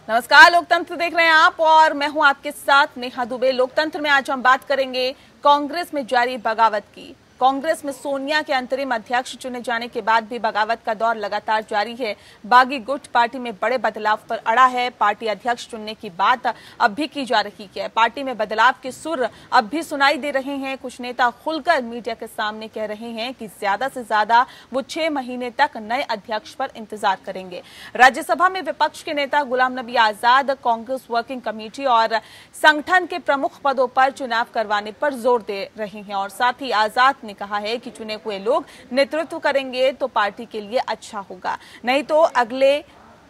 नमस्कार, लोकतंत्र देख रहे हैं आप और मैं हूं आपके साथ नेहा दुबे। लोकतंत्र में आज हम बात करेंगे कांग्रेस में जारी बगावत की। कांग्रेस में सोनिया के अंतरिम अध्यक्ष चुने जाने के बाद भी बगावत का दौर लगातार जारी है। बागी गुट पार्टी में बड़े बदलाव पर अड़ा है। पार्टी अध्यक्ष चुनने की बात अब भी की जा रही है। पार्टी में बदलाव के सुर अब भी सुनाई दे रहे हैं। कुछ नेता खुलकर मीडिया के सामने कह रहे हैं कि ज्यादा से ज्यादा वो 6 महीने तक नए अध्यक्ष पर इंतजार करेंगे। राज्यसभा में विपक्ष के नेता गुलाम नबी आजाद कांग्रेस वर्किंग कमेटी और संगठन के प्रमुख पदों पर चुनाव करवाने पर जोर दे रहे हैं और साथ ही आजाद ने कहा है कि चुने हुए लोग नेतृत्व करेंगे तो पार्टी के लिए अच्छा होगा, नहीं तो अगले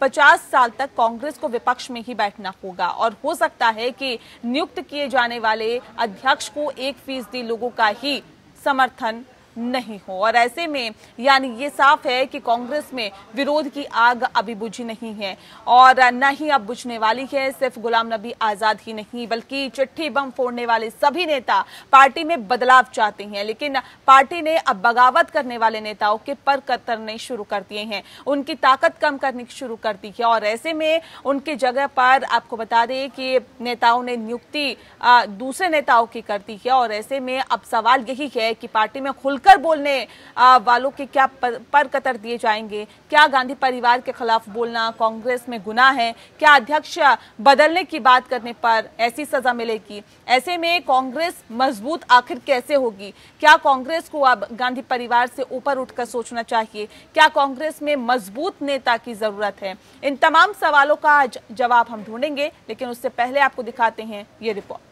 50 साल तक कांग्रेस को विपक्ष में ही बैठना होगा और हो सकता है कि नियुक्त किए जाने वाले अध्यक्ष को 1% लोगों का ही समर्थन नहीं हो। और ऐसे में यानी ये साफ है कि कांग्रेस में विरोध की आग अभी बुझी नहीं है और न ही अब बुझने वाली है। सिर्फ गुलाम नबी आजाद ही नहीं बल्कि चिट्ठी बम फोड़ने वाले सभी नेता पार्टी में बदलाव चाहते हैं, लेकिन पार्टी ने अब बगावत करने वाले नेताओं के पर कतरने शुरू कर दिए हैं, उनकी ताकत कम करनी शुरू कर दी है और ऐसे में उनकी जगह पर आपको बता दें कि नेताओं ने नियुक्ति दूसरे नेताओं की कर दी है और ऐसे में अब सवाल यही है कि पार्टी में खुलकर बोलने वालों के क्या पर कतर दिए जाएंगे। क्या गांधी परिवार के खिलाफ बोलना कांग्रेस में गुनाह है? क्या अध्यक्ष बदलने की बात करने पर ऐसी सजा मिलेगी? ऐसे में कांग्रेस मजबूत आखिर कैसे होगी? क्या कांग्रेस को अब गांधी परिवार से ऊपर उठकर सोचना चाहिए? क्या कांग्रेस में मजबूत नेता की जरूरत है? इन तमाम सवालों का आज जवाब हम ढूंढेंगे, लेकिन उससे पहले आपको दिखाते हैं ये रिपोर्ट।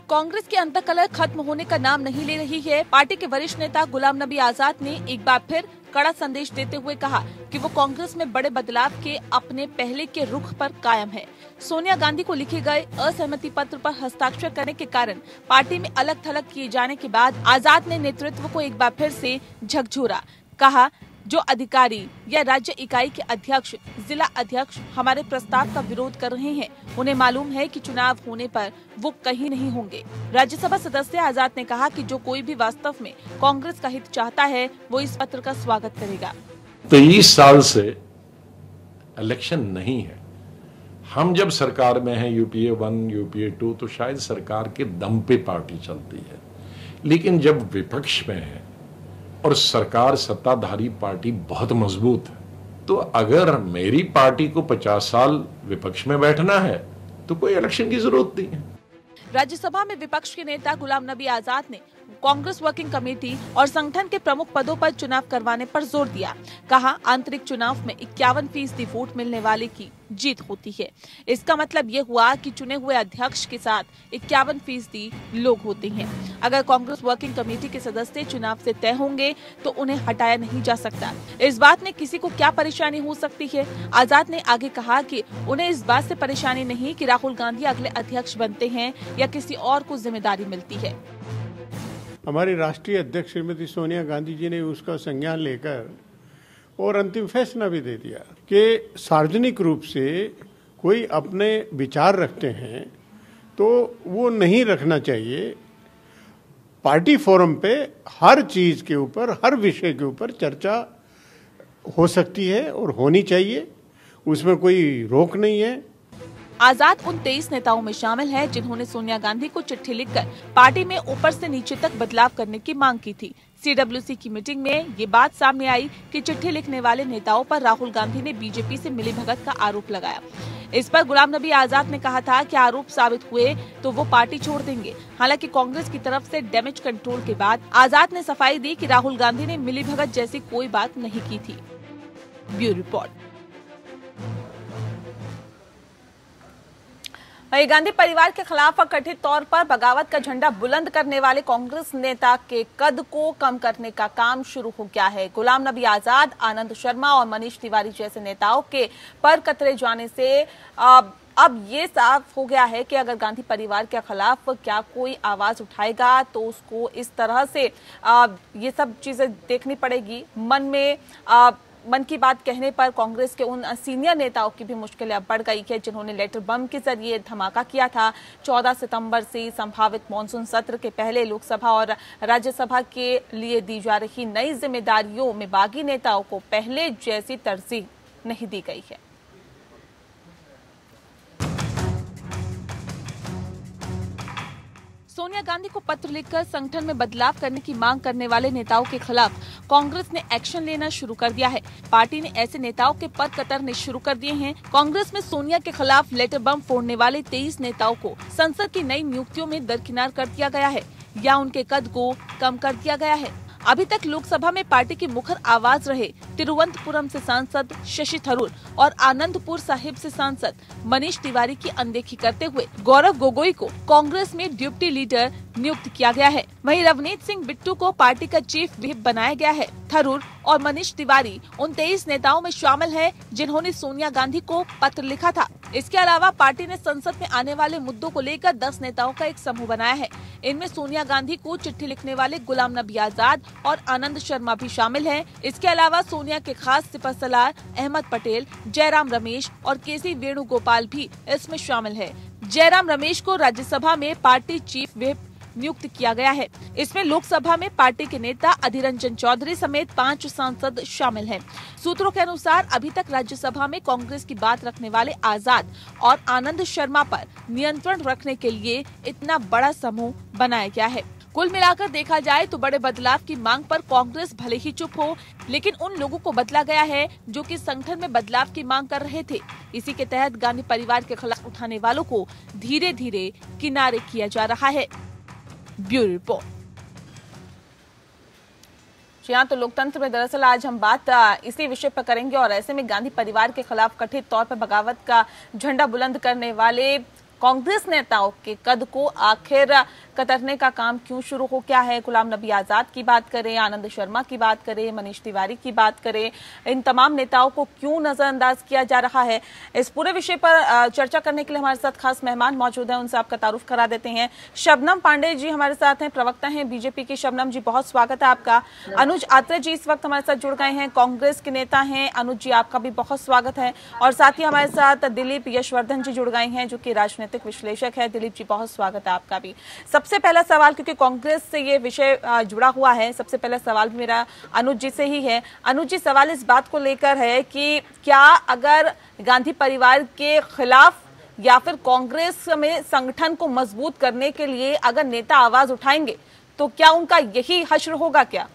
कांग्रेस की अंतकलह खत्म होने का नाम नहीं ले रही है। पार्टी के वरिष्ठ नेता गुलाम नबी आजाद ने एक बार फिर कड़ा संदेश देते हुए कहा कि वो कांग्रेस में बड़े बदलाव के अपने पहले के रुख पर कायम है। सोनिया गांधी को लिखे गए असहमति पत्र पर हस्ताक्षर करने के कारण पार्टी में अलग थलग किए जाने के बाद आजाद ने नेतृत्व को एक बार फिर से झकझोरा। कहा, जो अधिकारी या राज्य इकाई के अध्यक्ष, जिला अध्यक्ष हमारे प्रस्ताव का विरोध कर रहे हैं, उन्हें मालूम है कि चुनाव होने पर वो कहीं नहीं होंगे। राज्यसभा सदस्य आजाद ने कहा कि जो कोई भी वास्तव में कांग्रेस का हित चाहता है वो इस पत्र का स्वागत करेगा। 23 साल से इलेक्शन नहीं है। हम जब सरकार में हैं यूपीए 1 यूपीए 2 तो शायद सरकार के दम पे पार्टी चलती है, लेकिन जब विपक्ष में है और सरकार सत्ताधारी पार्टी बहुत मजबूत है, तो अगर मेरी पार्टी को 50 साल विपक्ष में बैठना है तो कोई इलेक्शन की जरूरत नहीं है। राज्यसभा में विपक्ष के नेता गुलाम नबी आजाद ने कांग्रेस वर्किंग कमेटी और संगठन के प्रमुख पदों पर चुनाव करवाने पर जोर दिया। कहा, आंतरिक चुनाव में 51% वोट मिलने वाले की जीत होती है। इसका मतलब ये हुआ कि चुने हुए अध्यक्ष के साथ 51% लोग होते हैं। अगर कांग्रेस वर्किंग कमेटी के सदस्य चुनाव से तय होंगे तो उन्हें हटाया नहीं जा सकता। इस बात में किसी को क्या परेशानी हो सकती है? आजाद ने आगे कहा कि उन्हें इस बात से परेशानी नहीं कि राहुल गांधी अगले अध्यक्ष बनते हैं या किसी और को जिम्मेदारी मिलती है। हमारी राष्ट्रीय अध्यक्ष श्रीमती सोनिया गांधी जी ने उसका संज्ञान लेकर और अंतिम फैसला भी दे दिया कि सार्वजनिक रूप से कोई अपने विचार रखते हैं तो वो नहीं रखना चाहिए। पार्टी फोरम पे हर चीज के ऊपर, हर विषय के ऊपर चर्चा हो सकती है और होनी चाहिए, उसमें कोई रोक नहीं है। आजाद उन 23 नेताओं में शामिल है जिन्होंने सोनिया गांधी को चिट्ठी लिखकर पार्टी में ऊपर से नीचे तक बदलाव करने की मांग की थी। सीडब्ल्यूसी की मीटिंग में ये बात सामने आई कि चिट्ठी लिखने वाले नेताओं पर राहुल गांधी ने बीजेपी से मिलीभगत का आरोप लगाया। इस पर गुलाम नबी आजाद ने कहा था कि आरोप साबित हुए तो वो पार्टी छोड़ देंगे। हालांकि कांग्रेस की तरफ से डैमेज कंट्रोल के बाद आजाद ने सफाई दी कि राहुल गांधी ने मिलीभगत जैसी कोई बात नहीं की थी। Bureau report. वहीं गांधी परिवार के खिलाफ कथित तौर पर बगावत का झंडा बुलंद करने वाले कांग्रेस नेता के कद को कम करने का काम शुरू हो गया है। गुलाम नबी आजाद, आनंद शर्मा और मनीष तिवारी जैसे नेताओं के पर कतरे जाने से अब ये साफ हो गया है कि अगर गांधी परिवार के खिलाफ क्या कोई आवाज उठाएगा तो उसको इस तरह से ये सब चीजें देखनी पड़ेगी। मन में मन की बात कहने पर कांग्रेस के उन सीनियर नेताओं की भी मुश्किलें अब बढ़ गई है जिन्होंने लेटर बम के जरिए धमाका किया था। 14 सितंबर से संभावित मानसून सत्र के पहले लोकसभा और राज्यसभा के लिए दी जा रही नई जिम्मेदारियों में बागी नेताओं को पहले जैसी तरजीह नहीं दी गई है। सोनिया गांधी को पत्र लिखकर संगठन में बदलाव करने की मांग करने वाले नेताओं के खिलाफ कांग्रेस ने एक्शन लेना शुरू कर दिया है। पार्टी ने ऐसे नेताओं के पद कतरने शुरू कर दिए हैं। कांग्रेस में सोनिया के खिलाफ लेटर बम फोड़ने वाले 23 नेताओं को संसद की नई नियुक्तियों में दरकिनार कर दिया गया है या उनके कद को कम कर दिया गया है। अभी तक लोकसभा में पार्टी की मुखर आवाज रहे तिरुवनंतपुरम से सांसद शशि थरूर और आनंदपुर साहिब से सांसद मनीष तिवारी की अनदेखी करते हुए गौरव गोगोई को कांग्रेस में डिप्टी लीडर नियुक्त किया गया है। वहीं रवनीत सिंह बिट्टू को पार्टी का चीफ व्हिप बनाया गया है। थरूर और मनीष तिवारी उन 23 नेताओं में शामिल है जिन्होंने सोनिया गांधी को पत्र लिखा था। इसके अलावा पार्टी ने संसद में आने वाले मुद्दों को लेकर 10 नेताओं का एक समूह बनाया है। इनमें सोनिया गांधी को चिट्ठी लिखने वाले गुलाम नबी आजाद और आनंद शर्मा भी शामिल हैं। इसके अलावा सोनिया के खास सिपहसालार अहमद पटेल, जयराम रमेश और केसी वेणुगोपाल भी इसमें शामिल है। जयराम रमेश को राज्यसभा में पार्टी चीफ व्हिप नियुक्त किया गया है। इसमें लोकसभा में पार्टी के नेता अधीर रंजन चौधरी समेत 5 सांसद शामिल हैं। सूत्रों के अनुसार अभी तक राज्यसभा में कांग्रेस की बात रखने वाले आजाद और आनंद शर्मा पर नियंत्रण रखने के लिए इतना बड़ा समूह बनाया गया है। कुल मिलाकर देखा जाए तो बड़े बदलाव की मांग पर कांग्रेस भले ही चुप हो, लेकिन उन लोगों को बदला गया है जो कि संगठन में बदलाव की मांग कर रहे थे। इसी के तहत गांधी परिवार के खिलाफ उठाने वालों को धीरे धीरे किनारे किया जा रहा है। Bureau report. जी हाँ, तो लोकतंत्र में दरअसल आज हम बात इसी विषय पर करेंगे और ऐसे में गांधी परिवार के खिलाफ कथित तौर पर बगावत का झंडा बुलंद करने वाले कांग्रेस नेताओं के कद को आखिर कतरने का काम क्यों शुरू हो गया है। गुलाम नबी आजाद की बात करें, आनंद शर्मा की बात करें, मनीष तिवारी की बात करें, इन तमाम नेताओं को क्यों नजरअंदाज किया जा रहा है, इस पूरे विषय पर चर्चा करने के लिए हमारे साथ खास मेहमान मौजूद हैं। उनसे आपका तारुफ करा देते हैं। शबनम पांडे जी हमारे साथ हैं, प्रवक्ता हैं बीजेपी की। शबनम जी, बहुत स्वागत है आपका। अनुज आत्रे जी इस वक्त हमारे साथ जुड़ गए हैं, कांग्रेस के नेता हैं। अनुज जी, आपका भी बहुत स्वागत है। और साथ ही हमारे साथ दिलीप यशवर्धन जी जुड़ गए हैं जो कि राजनीतिक विश्लेषक है। दिलीप जी, बहुत स्वागत है आपका भी। सबसे पहला सवाल, क्योंकि कांग्रेस से ये विषय जुड़ा हुआ है, सबसे पहला सवाल भी मेरा अनुज जी से ही है। अनुज जी, सवाल इस बात को लेकर है कि क्या अगर गांधी परिवार के खिलाफ या फिर कांग्रेस में संगठन को मजबूत करने के लिए अगर नेता आवाज उठाएंगे तो क्या उनका यही हश्र होगा क्या?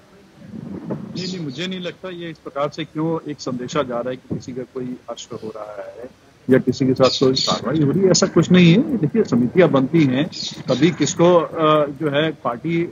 नहीं, मुझे नहीं लगता ये इस प्रकार से क्यों एक संदेशा जा रहा है कि किसी का कोई हश्र हो रहा है या किसी के साथ कोई कार्रवाई हो रही है। ऐसा कुछ नहीं है। देखिए, समितियां बनती हैं, कभी किसको जो है पार्टी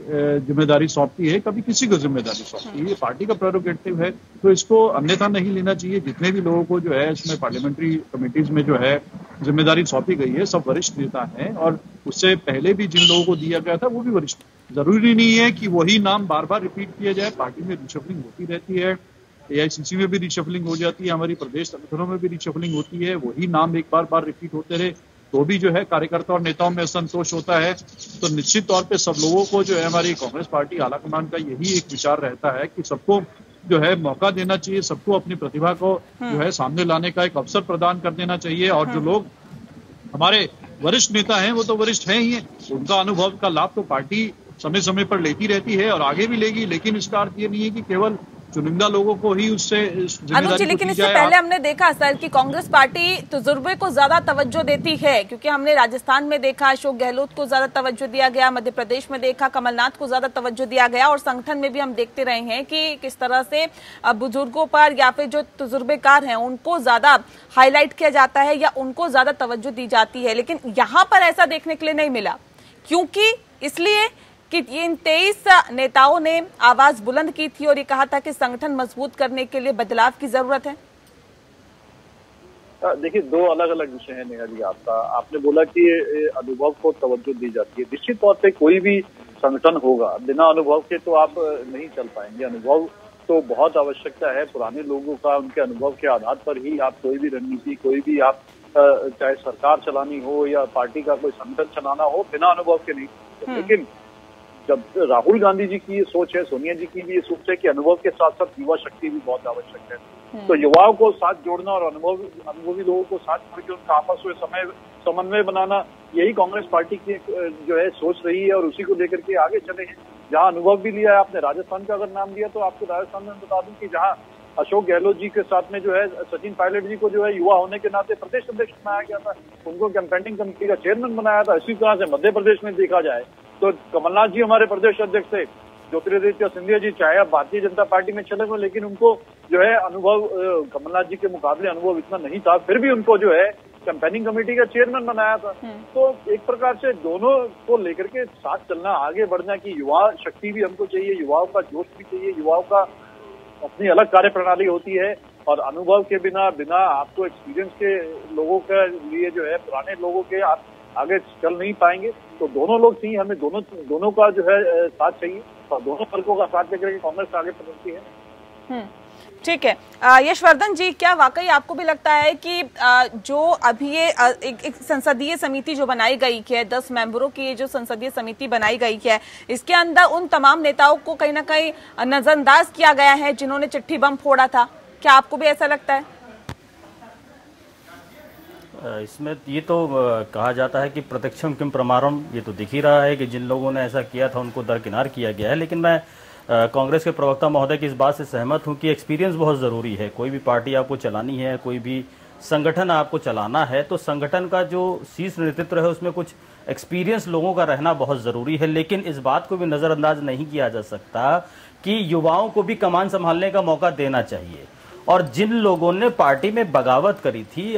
जिम्मेदारी सौंपती है, कभी किसी को जिम्मेदारी सौंपती है। ये पार्टी का प्रेरोगेटिव है, तो इसको अन्यथा नहीं लेना चाहिए। जितने भी लोगों को जो है इसमें पार्लियामेंट्री कमेटीज में जो है जिम्मेदारी सौंपी गई है, सब वरिष्ठ नेता हैं और उससे पहले भी जिन लोगों को दिया गया था वो भी वरिष्ठ। जरूरी नहीं है कि वही नाम बार बार रिपीट किया जाए। पार्टी में रिशफलिंग होती रहती है, एआईसीसी में भी रिशफलिंग हो जाती है, हमारी प्रदेश संगठनों में भी रिशफलिंग होती है। वही नाम एक बार बार रिपीट होते रहे तो भी जो है कार्यकर्ता और नेताओं में असंतोष होता है। तो निश्चित तौर पे सब लोगों को जो है हमारी कांग्रेस पार्टी आलाकमान का यही एक विचार रहता है कि सबको जो है मौका देना चाहिए, सबको अपनी प्रतिभा को जो है सामने लाने का एक अवसर प्रदान कर देना चाहिए। और जो लोग हमारे वरिष्ठ नेता हैं वो तो वरिष्ठ हैं ही हैं, उनका अनुभव का लाभ तो पार्टी समय समय पर लेती रहती है और आगे भी लेगी। लेकिन इसका अर्थ ये नहीं है कि केवल चुनिंदा लोगों को ही उससे अनुज जी, लेकिन इससे पहले हमने देखा सर कि कांग्रेस पार्टी तजुर्बे को ज्यादा तवज्जो देती है, क्योंकि हमने राजस्थान में देखा अशोक गहलोत को ज्यादा तवज्जो दिया गया, मध्य प्रदेश में देखा कमलनाथ को ज्यादा तवज्जो दिया गया और संगठन में भी हम देखते रहे हैं कि किस तरह से बुजुर्गों पर या फिर जो तजुर्बेकार हैं उनको ज्यादा हाईलाइट किया जाता है या उनको ज्यादा तवज्जो दी जाती है। लेकिन यहाँ पर ऐसा देखने के लिए नहीं मिला, क्योंकि इसलिए कि इन 23 नेताओं ने आवाज बुलंद की थी और ये कहा था कि संगठन मजबूत करने के लिए बदलाव की जरूरत है। देखिए, दो अलग अलग विषय है नेहा जी। आपने बोला कि अनुभव को तवज्जो दी जाती है। निश्चित तौर पे कोई भी संगठन होगा, बिना अनुभव के तो आप नहीं चल पाएंगे। अनुभव तो बहुत आवश्यकता है। पुराने लोगों का, उनके अनुभव के आधार पर ही आप कोई भी रणनीति, कोई भी आप चाहे सरकार चलानी हो या पार्टी का कोई संगठन चलाना हो, बिना अनुभव के नहीं। लेकिन जब राहुल गांधी जी की ये सोच है, सोनिया जी की भी ये सोच है कि अनुभव के साथ साथ युवा शक्ति भी बहुत आवश्यक है। तो युवाओं को साथ जोड़ना और अनुभवी लोगों को साथ जोड़ के उनका आपस में समन्वय बनाना, यही कांग्रेस पार्टी की जो है सोच रही है और उसी को लेकर के आगे चले हैं। जहां अनुभव भी लिया है आपने, राजस्थान का अगर नाम लिया तो आपको राजस्थान में बता दूं कि जहां अशोक गहलोत जी के साथ में जो है सचिन पायलट जी को जो है युवा होने के नाते प्रदेश अध्यक्ष बनाया गया था, उनको कैंपेनिंग कमेटी का चेयरमैन बनाया था। इसी तरह से मध्य प्रदेश में देखा जाए तो कमलनाथ जी हमारे प्रदेश अध्यक्ष थे, ज्योतिरादित्य सिंधिया जी चाहे अब भारतीय जनता पार्टी में चले गए, लेकिन उनको जो है अनुभव कमलनाथ जी के मुकाबले अनुभव इतना नहीं था, फिर भी उनको जो है कैंपेनिंग कमेटी का चेयरमैन बनाया था। तो एक प्रकार से दोनों को लेकर के साथ चलना, आगे बढ़ना की युवा शक्ति भी हमको चाहिए, युवाओं का जोश भी चाहिए, युवाओं का अपनी अलग कार्य प्रणाली होती है और अनुभव के बिना आपको एक्सपीरियंस के लोगों के लिए जो है पुराने लोगों के आप आगे चल नहीं पाएंगे। तो दोनों लोग चाहिए, हमें दोनों का जो है साथ चाहिए और दोनों वर्गों का साथ लेकर के कांग्रेस आगे बढ़ती है। ठीक है यशवर्धन जी, क्या वाकई आपको भी लगता है कि जो अभी ये एक संसदीय समिति जो बनाई गई है, 10 मेंबरों की जो संसदीय समिति बनाई गई है, इसके अंदर उन तमाम नेताओं को कहीं ना कहीं नजरअंदाज किया गया है जिन्होंने चिट्ठी बम फोड़ा था? क्या आपको भी ऐसा लगता है? इसमें ये तो कहा जाता है कि प्रत्यक्षम किम प्रमाणम, ये तो दिख ही रहा है कि जिन लोगों ने ऐसा किया था उनको दरकिनार किया गया है। लेकिन मैं कांग्रेस के प्रवक्ता महोदय की इस बात से सहमत हूं कि एक्सपीरियंस बहुत ज़रूरी है। कोई भी पार्टी आपको चलानी है, कोई भी संगठन आपको चलाना है, तो संगठन का जो शीर्ष नेतृत्व है उसमें कुछ एक्सपीरियंस लोगों का रहना बहुत ज़रूरी है। लेकिन इस बात को भी नज़रअंदाज नहीं किया जा सकता कि युवाओं को भी कमान संभालने का मौका देना चाहिए। और जिन लोगों ने पार्टी में बगावत करी थी,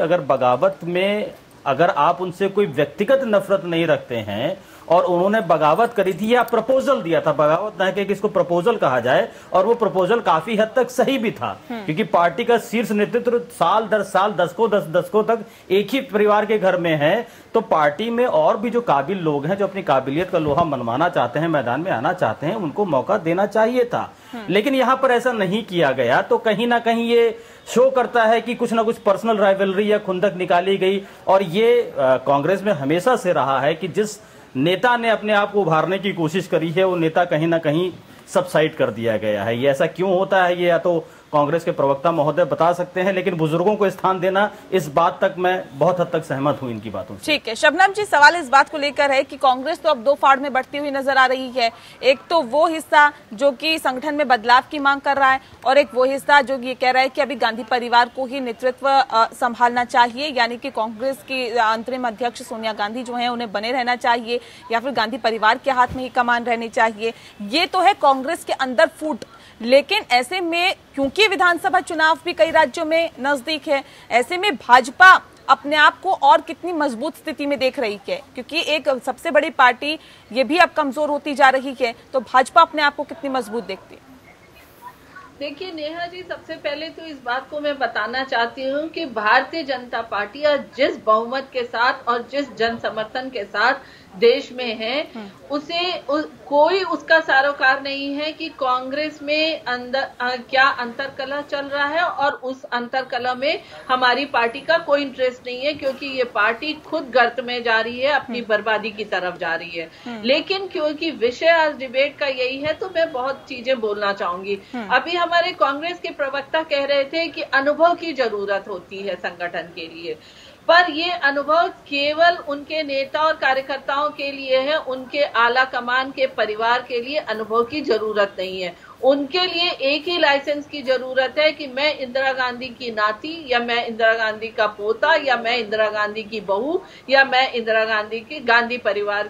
अगर आप उनसे कोई व्यक्तिगत नफरत नहीं रखते हैं और उन्होंने बगावत करी थी या प्रपोजल दिया था, बगावत ना कि इसको प्रपोजल कहा जाए, और वो प्रपोजल काफी हद तक सही भी था, क्योंकि पार्टी का शीर्ष नेतृत्व साल दर साल दशकों तक एक ही परिवार के घर में है, तो पार्टी में और भी जो काबिल लोग हैं, जो अपनी काबिलियत का लोहा मनवाना चाहते हैं, मैदान में आना चाहते हैं, उनको मौका देना चाहिए था। लेकिन यहां पर ऐसा नहीं किया गया, तो कहीं ना कहीं ये शो करता है कि कुछ ना कुछ पर्सनल राइवलरी या खुंदक निकाली गई। और ये कांग्रेस में हमेशा से रहा है कि जिस नेता ने अपने आप को उभारने की कोशिश करी है, वो नेता कहीं ना कहीं सबसाइड कर दिया गया है। ये ऐसा क्यों होता है, ये या तो कांग्रेस के प्रवक्ता महोदय बता सकते हैं, लेकिन बुजुर्गों को स्थान देना, इस बात तक मैं बहुत हद तक सहमत हूं इनकी बातों से। ठीक है शबनम जी, सवाल इस बात को लेकर है कि कांग्रेस तो अब दो फाड़ में बढ़ती हुई नजर आ रही है। एक तो वो हिस्सा जो कि संगठन में बदलाव की मांग कर रहा है, और एक वो हिस्सा जो ये कह रहा है कि अभी गांधी परिवार को ही नेतृत्व संभालना चाहिए, यानी कि कांग्रेस की अंतरिम अध्यक्ष सोनिया गांधी जो है उन्हें बने रहना चाहिए, या फिर गांधी परिवार के हाथ में ही कमान रहनी चाहिए। ये तो है कांग्रेस के अंदर फूट। लेकिन ऐसे में क्योंकि विधानसभा चुनाव भी कई राज्यों में नजदीक है, ऐसे में भाजपा अपने आप को और कितनी मजबूत स्थिति में देख रही है, क्योंकि एक सबसे बड़ी पार्टी ये भी अब कमजोर होती जा रही है, तो भाजपा अपने आप को कितनी मजबूत देखती है? देखिए नेहा जी, सबसे पहले तो इस बात को मैं बताना चाहती हूँ कि भारतीय जनता पार्टी जिस बहुमत के साथ और जिस जन समर्थन के साथ देश में है, कोई उसका सरोकार नहीं है कि कांग्रेस में क्या अंतरकलह चल रहा है, और उस अंतरकलह में हमारी पार्टी का कोई इंटरेस्ट नहीं है, क्योंकि ये पार्टी खुद गर्त में जा रही है, अपनी बर्बादी की तरफ जा रही है। लेकिन क्योंकि विषय आज डिबेट का यही है, तो मैं बहुत चीजें बोलना चाहूंगी। अभी हमारे कांग्रेस के प्रवक्ता कह रहे थे कि अनुभव की जरूरत होती है संगठन के लिए, पर ये अनुभव केवल उनके नेता और कार्यकर्ताओं के लिए है, उनके आला कमान के परिवार के लिए अनुभव की जरूरत नहीं है। उनके लिए एक ही लाइसेंस की जरूरत है कि मैं इंदिरा गांधी की नाती, या मैं इंदिरा गांधी का पोता, या मैं इंदिरा गांधी की बहू, या मैं इंदिरा गांधी की गांधी परिवार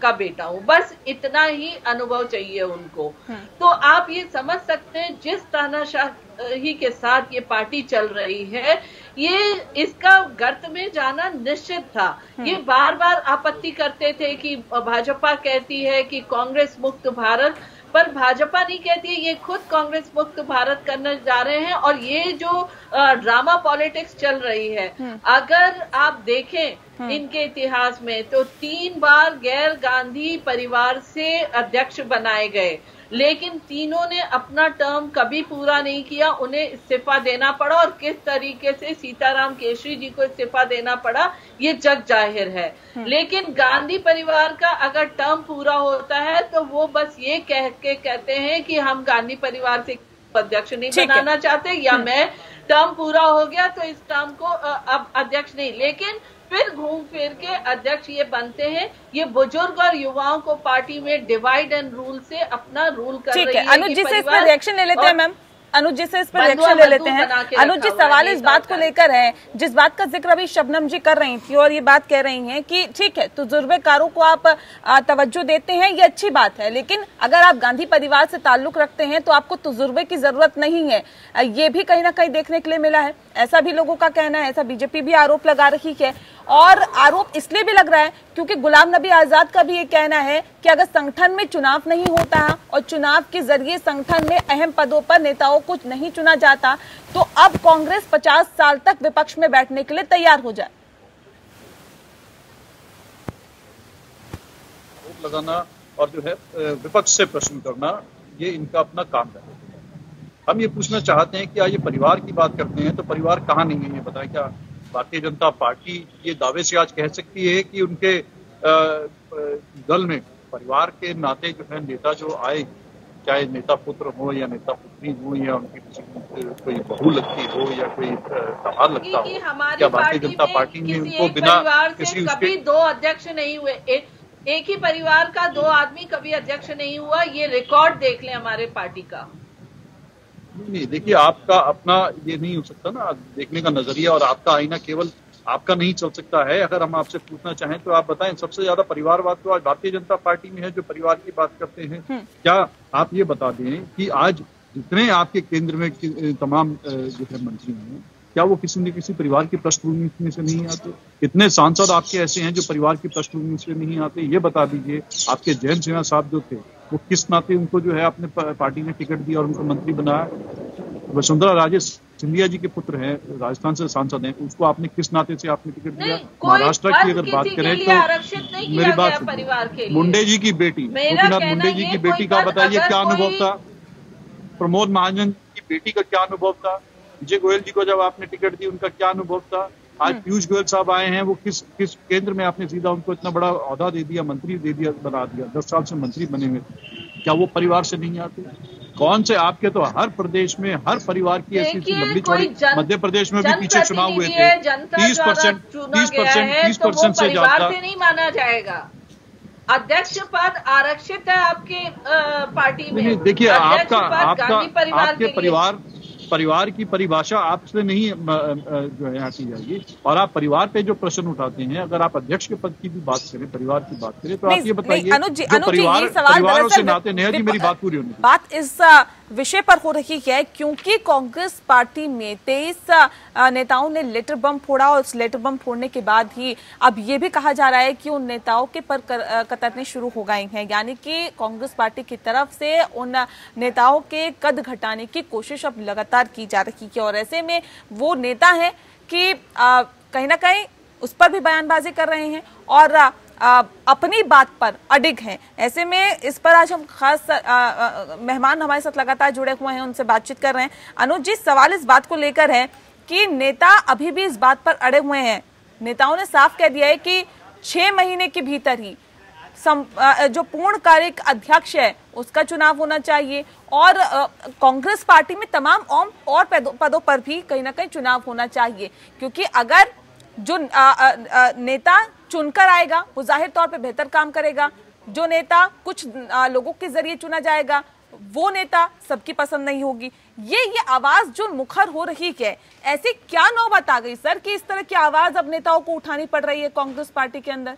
का बेटा हूं। बस इतना ही अनुभव चाहिए उनको। तो आप ये समझ सकते हैं जिस तानाशाही के साथ ये पार्टी चल रही है, ये इसका गर्त में जाना निश्चित था। ये बार बार आपत्ति करते थे कि भाजपा कहती है कि कांग्रेस मुक्त भारत, पर भाजपा नहीं कहती है, ये खुद कांग्रेस मुक्त भारत करने जा रहे हैं। और ये जो ड्रामा पॉलिटिक्स चल रही है, अगर आप देखें इनके इतिहास में, तो 3 बार गैर गांधी परिवार से अध्यक्ष बनाए गए, लेकिन तीनों ने अपना टर्म कभी पूरा नहीं किया, उन्हें इस्तीफा देना पड़ा। और किस तरीके से सीताराम केशरी जी को इस्तीफा देना पड़ा, ये जग जाहिर है। लेकिन गांधी परिवार का अगर टर्म पूरा होता है, तो वो बस ये कह के कहते हैं कि हम गांधी परिवार से अध्यक्ष नहीं बनाना चाहते, या मैं टर्म पूरा हो गया तो इस टर्म को अब अध्यक्ष नहीं, लेकिन फिर घूम फिर के अध्यक्ष ये बनते हैं। ये बुजुर्ग और युवाओं को पार्टी में डिवाइड एंड रूल से अपना रूल कर रही है। ठीक है, अनुज जी से इस पर रिएक्शन ले लेते हैं मैम। अनुज जी से इस पर रिएक्शन ले लेते हैं। अनुज जी, सवाल इस बात को लेकर है, जिस बात का जिक्र अभी शबनम जी कर रही थी और ये बात कह रही हैं कि ठीक है, तजुर्बेकारों को आप तवज्जो देते हैं, ये अच्छी बात है, लेकिन अगर आप गांधी परिवार से ताल्लुक रखते हैं तो आपको तजुर्बे की जरूरत नहीं है। ये भी कहीं ना कहीं देखने के लिए मिला है, ऐसा भी लोगों का कहना है, ऐसा बीजेपी भी आरोप लगा रही है। और आरोप इसलिए भी लग रहा है क्योंकि गुलाम नबी आजाद का भी ये कहना है कि अगर संगठन में चुनाव नहीं होता और चुनाव के जरिए संगठन में अहम पदों पर नेताओं को नहीं चुना जाता तो अब कांग्रेस 50 साल तक विपक्ष में बैठने के लिए तैयार हो जाए। आरोप लगाना और जो है विपक्ष से प्रश्न करना, ये इनका अपना काम है। हम ये पूछना चाहते हैं कि आज ये परिवार की बात करते हैं तो परिवार कहाँ नहीं है, ये बताएं। क्या भारतीय जनता पार्टी ये दावे से आज कह सकती है कि उनके दल में परिवार के नाते जो है नेता जो आए, चाहे नेता पुत्र हो या नेता पुत्री हो या उनकी कोई बहू लगती हो या कोई दामाद लगता हो, क्या भारतीय जनता पार्टी ने उनको बिना किसी कभी दो अध्यक्ष नहीं हुए, एक ही परिवार का दो आदमी कभी अध्यक्ष नहीं हुआ? ये रिकॉर्ड देख लें हमारे पार्टी का। नहीं, देखिए, आपका अपना ये नहीं हो सकता ना देखने का नजरिया, और आपका आईना केवल आपका नहीं चल सकता है। अगर हम आपसे पूछना चाहें तो आप बताएं, सबसे ज्यादा परिवारवाद तो आज भारतीय जनता पार्टी में है, जो परिवार की बात करते हैं। क्या आप ये बता दें कि आज जितने आपके केंद्र में तमाम जो है मंत्री हैं, क्या वो किसी न किसी परिवार की पृष्ठभूमि से नहीं आते? कितने सांसद आपके ऐसे हैं जो परिवार की पृष्ठभूमि से नहीं आते? ये बता दीजिए। आपके जयंत सिन्हा साहब जो थे, वो किस नाते उनको जो है अपने पार्टी ने टिकट दिया और उनको मंत्री बनाया? वसुंधरा राजे सिंधिया जी के पुत्र हैं, राजस्थान से सांसद हैं, उसको आपने किस नाते से आपने टिकट दिया? महाराष्ट्र की अगर बात करें तो मेरी बात, मुंडे जी की बेटी गोपीनाथ मुंडे जी की बेटी का बताइए क्या अनुभव था? प्रमोद महाजन की बेटी का क्या अनुभव था? विजय गोयल जी को जब आपने टिकट दी उनका क्या अनुभव था? आज पीयूष गोयल साहब आए हैं, वो किस केंद्र में आपने सीधा उनको इतना बड़ा ओहदा दे दिया, मंत्री दे दिया, बना दिया, 10 साल से मंत्री बने हुए, क्या वो परिवार से नहीं आते? कौन से आपके तो हर प्रदेश में हर परिवार की ऐसी लंबी चौड़ी, मध्य प्रदेश में भी पीछे चुनाव हुए थे, 30% से ज्यादा नहीं माना जाएगा। अध्यक्ष पद आरक्षित है आपके पार्टी में। देखिए, आपके परिवार की परिभाषा आपसे नहीं जो है यहाँ की जाएगी, और आप परिवार पे जो प्रश्न उठाते हैं, अगर आप अध्यक्ष के पद की भी बात करें, परिवार की बात करें, तो आप ये बताइए, परिवारों से नाते, नेहा जी मेरी बात पूरी होनी चाहिए। बात इस विषय पर हो रही है क्योंकि कांग्रेस पार्टी में 23 नेताओं ने लेटर बम फोड़ा और उस लेटर बम फोड़ने के बाद ही अब ये भी कहा जा रहा है कि उन नेताओं के पर कतरने शुरू हो गए हैं, यानी कि कांग्रेस पार्टी की तरफ से उन नेताओं के कद घटाने की कोशिश अब लगातार की जा रही है। और ऐसे में वो नेता हैं कि कहीं ना कहीं उस पर भी बयानबाजी कर रहे हैं और अपनी बात पर अडिग हैं। ऐसे में इस पर आज हम खास मेहमान हमारे साथ लगातार जुड़े हुए हैं, उनसे बातचीत कर रहे हैं। अनुज जी, सवाल इस बात को लेकर है कि नेता अभी भी इस बात पर अड़े हुए हैं। नेताओं ने साफ कह दिया है कि 6 महीने के भीतर ही जो पूर्णकालिक अध्यक्ष है उसका चुनाव होना चाहिए और कांग्रेस पार्टी में तमाम और पदों पर भी कहीं ना कहीं चुनाव होना चाहिए, क्योंकि अगर जो नेता चुनकर आएगा वो जाहिर तौर पे बेहतर काम करेगा, जो नेता कुछ लोगों के जरिए चुना जाएगा वो नेता सबकी पसंद नहीं होगी। ये आवाज जो मुखर हो रही है, ऐसी क्या नौबत आ गई सर कि इस तरह की आवाज अब नेताओं को उठानी पड़ रही है कांग्रेस पार्टी के अंदर?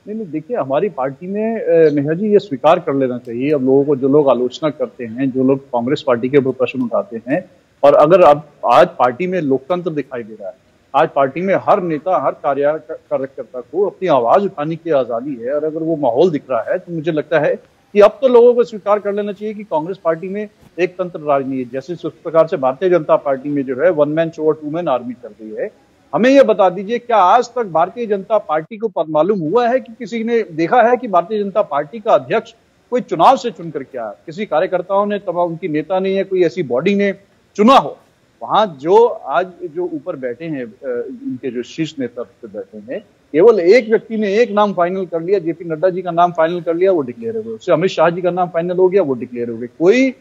नहीं, देखिए, हमारी पार्टी में नेहा जी ये स्वीकार कर लेना चाहिए अब लोगों को, जो लोग आलोचना करते हैं, जो लोग कांग्रेस पार्टी के ऊपर प्रश्न उठाते हैं, और अगर अब आज पार्टी में लोकतंत्र दिखाई दे रहा है, आज पार्टी में हर नेता, हर कार्यकर्ता को अपनी आवाज उठाने की आजादी है, और अगर वो माहौल दिख रहा है तो मुझे लगता है कि अब तो लोगों को स्वीकार कर लेना चाहिए कि कांग्रेस पार्टी में एक तंत्र राजनीति है, जैसे उस प्रकार से भारतीय जनता पार्टी में जो है 1 मैन शो और 2 मैन आर्मी चल रही है। हमें यह बता दीजिए, क्या आज तक भारतीय जनता पार्टी को मालूम हुआ है कि किसी ने देखा है कि भारतीय जनता पार्टी का अध्यक्ष कोई चुनाव से चुनकर के आया, किसी कार्यकर्ताओं ने, तमाम उनकी नेता ने या कोई ऐसी बॉडी ने चुना हो? वहां जो आज जो ऊपर बैठे हैं, इनके जो शीर्ष नेतृत्व बैठे हैं, केवल एक व्यक्ति ने एक नाम फाइनल कर लिया, जेपी नड्डा जी का नाम फाइनल कर लिया, वो डिक्लेयर हो गए। उससे अमित शाह जी का नाम फाइनल हो गया, वो डिक्लेयर हो गए। कोई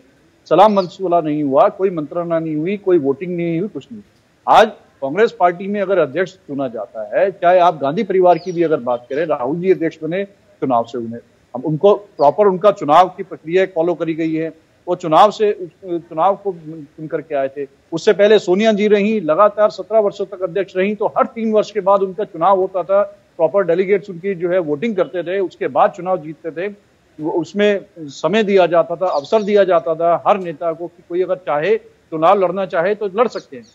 सलाम मशवरा नहीं हुआ, कोई मंत्रणा नहीं हुई, कोई वोटिंग नहीं हुई, कुछ नहीं। आज कांग्रेस पार्टी में अगर अध्यक्ष चुना जाता है, चाहे आप गांधी परिवार की भी अगर बात करें, राहुल जी अध्यक्ष बने चुनाव से, उन्हें हम उनको प्रॉपर उनका चुनाव की प्रक्रिया फॉलो करी गई है, वो चुनाव को चुन करके आए थे। उससे पहले सोनिया जी रही, लगातार 17 वर्षों तक अध्यक्ष रही, तो हर 3 वर्ष के बाद उनका चुनाव होता था, प्रॉपर डेलीगेट्स उनकी जो है वोटिंग करते थे, उसके बाद चुनाव जीतते थे। उसमें समय दिया जाता था, अवसर दिया जाता था हर नेता को कि कोई अगर चाहे चुनाव लड़ना चाहे तो लड़ सकते हैं।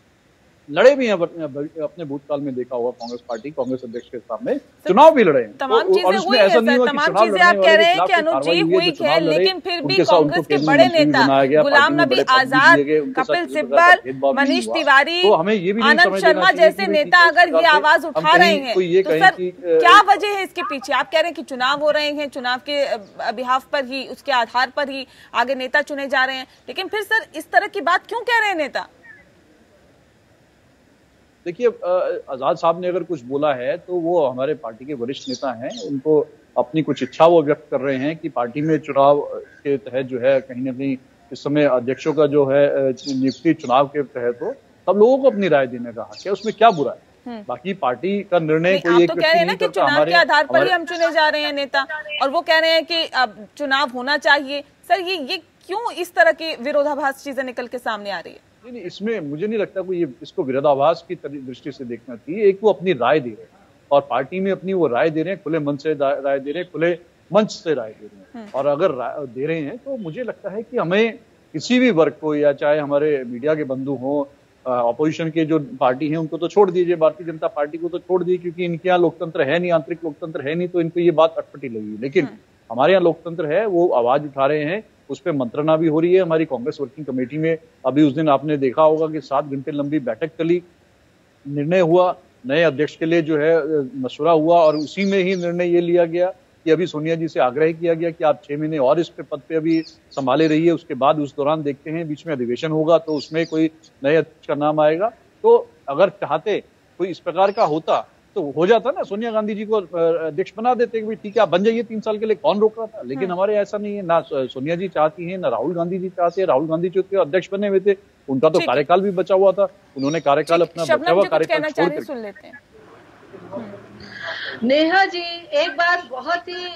लड़े भी हैं, अपने भूतकाल में देखा होगा कांग्रेस पार्टी, कांग्रेस अध्यक्ष के सामने चुनाव भी लड़े हैं। तमाम चीजें हुई हैं सर, तमाम चीजें आप कह रहे हैं कि अनुजी हुई है, लेकिन फिर भी कांग्रेस के बड़े नेता गुलाम नबी आजाद, कपिल सिब्बल, मनीष तिवारी, आनंद शर्मा जैसे नेता अगर ये आवाज उठा रहे हैं तो सर क्या वजह है इसके पीछे? आप कह रहे हैं कि चुनाव हो रहे हैं, चुनाव के बिहाफ पर ही, उसके आधार पर ही आगे नेता चुने जा रहे हैं, लेकिन फिर सर इस तरह की बात क्यों कह रहे हैं नेता? देखिए, आजाद साहब ने अगर कुछ बोला है तो वो हमारे पार्टी के वरिष्ठ नेता हैं, उनको अपनी कुछ इच्छा वो व्यक्त कर रहे हैं कि पार्टी में चुनाव के तहत जो है कहीं न कहीं इस समय अध्यक्षों का जो है नियुक्ति चुनाव के तहत हो, सब लोगों को अपनी राय देने का हक है, उसमें क्या बुरा है? बाकी पार्टी का निर्णय कोई एक तो कह रहे हैं ना कि चुनाव के आधार पर ही हम चुने जा रहे हैं नेता, और वो कह रहे हैं कि अब चुनाव होना चाहिए। सर ये क्यों इस तरह की विरोधाभास चीजें निकल के सामने आ रही है? नहीं, इसमें मुझे नहीं लगता कोई इसको विरोधाभास की दृष्टि से देखना चाहिए। एक वो अपनी राय दे रहे हैं और पार्टी में अपनी वो राय दे रहे हैं, खुले मन से राय दे रहे हैं, खुले मंच से राय दे रहे हैं, और अगर दे रहे हैं तो मुझे लगता है कि हमें किसी भी वर्ग को, या चाहे हमारे मीडिया के बंधु हों, अपोजिशन के जो पार्टी है उनको तो छोड़ दीजिए, भारतीय जनता पार्टी को तो छोड़ दीजिए, क्योंकि इनके यहाँ लोकतंत्र है नहीं, आंतरिक लोकतंत्र है नहीं, तो इनको ये बात अटपटी लगी। लेकिन हमारे यहाँ लोकतंत्र है, वो आवाज उठा रहे हैं, उस पर मंत्रणा भी हो रही है। हमारी कांग्रेस वर्किंग कमेटी में अभी उस दिन आपने देखा होगा कि 7 घंटे लंबी बैठक चली, निर्णय हुआ, नए अध्यक्ष के लिए जो है मशवरा हुआ, और उसी में ही निर्णय ये लिया गया कि अभी सोनिया जी से आग्रह किया गया कि आप 6 महीने और इस पद पे अभी संभाले रहिए, उसके बाद उस दौरान देखते हैं, बीच में अधिवेशन होगा तो उसमें कोई नए अध्यक्ष का नाम आएगा। तो अगर चाहते कोई इस प्रकार का होता तो हो जाता ना, सोनिया गांधी जी को अध्यक्ष बना देते कि ठीक है आप बन जाइए 3 साल के लिए, कौन रोक रहा था? लेकिन हमारे ऐसा नहीं है, ना सोनिया जी चाहती हैं, ना राहुल गांधी जी चाहते हैं। राहुल गांधी जो अध्यक्ष बने हुए थे, उनका तो कार्यकाल भी बचा हुआ था, उन्होंने कार्यकाल अपना बचा हुआ कार्यकाल छोड़ सुन लेते हैं। नेहा जी, एक बात बहुत ही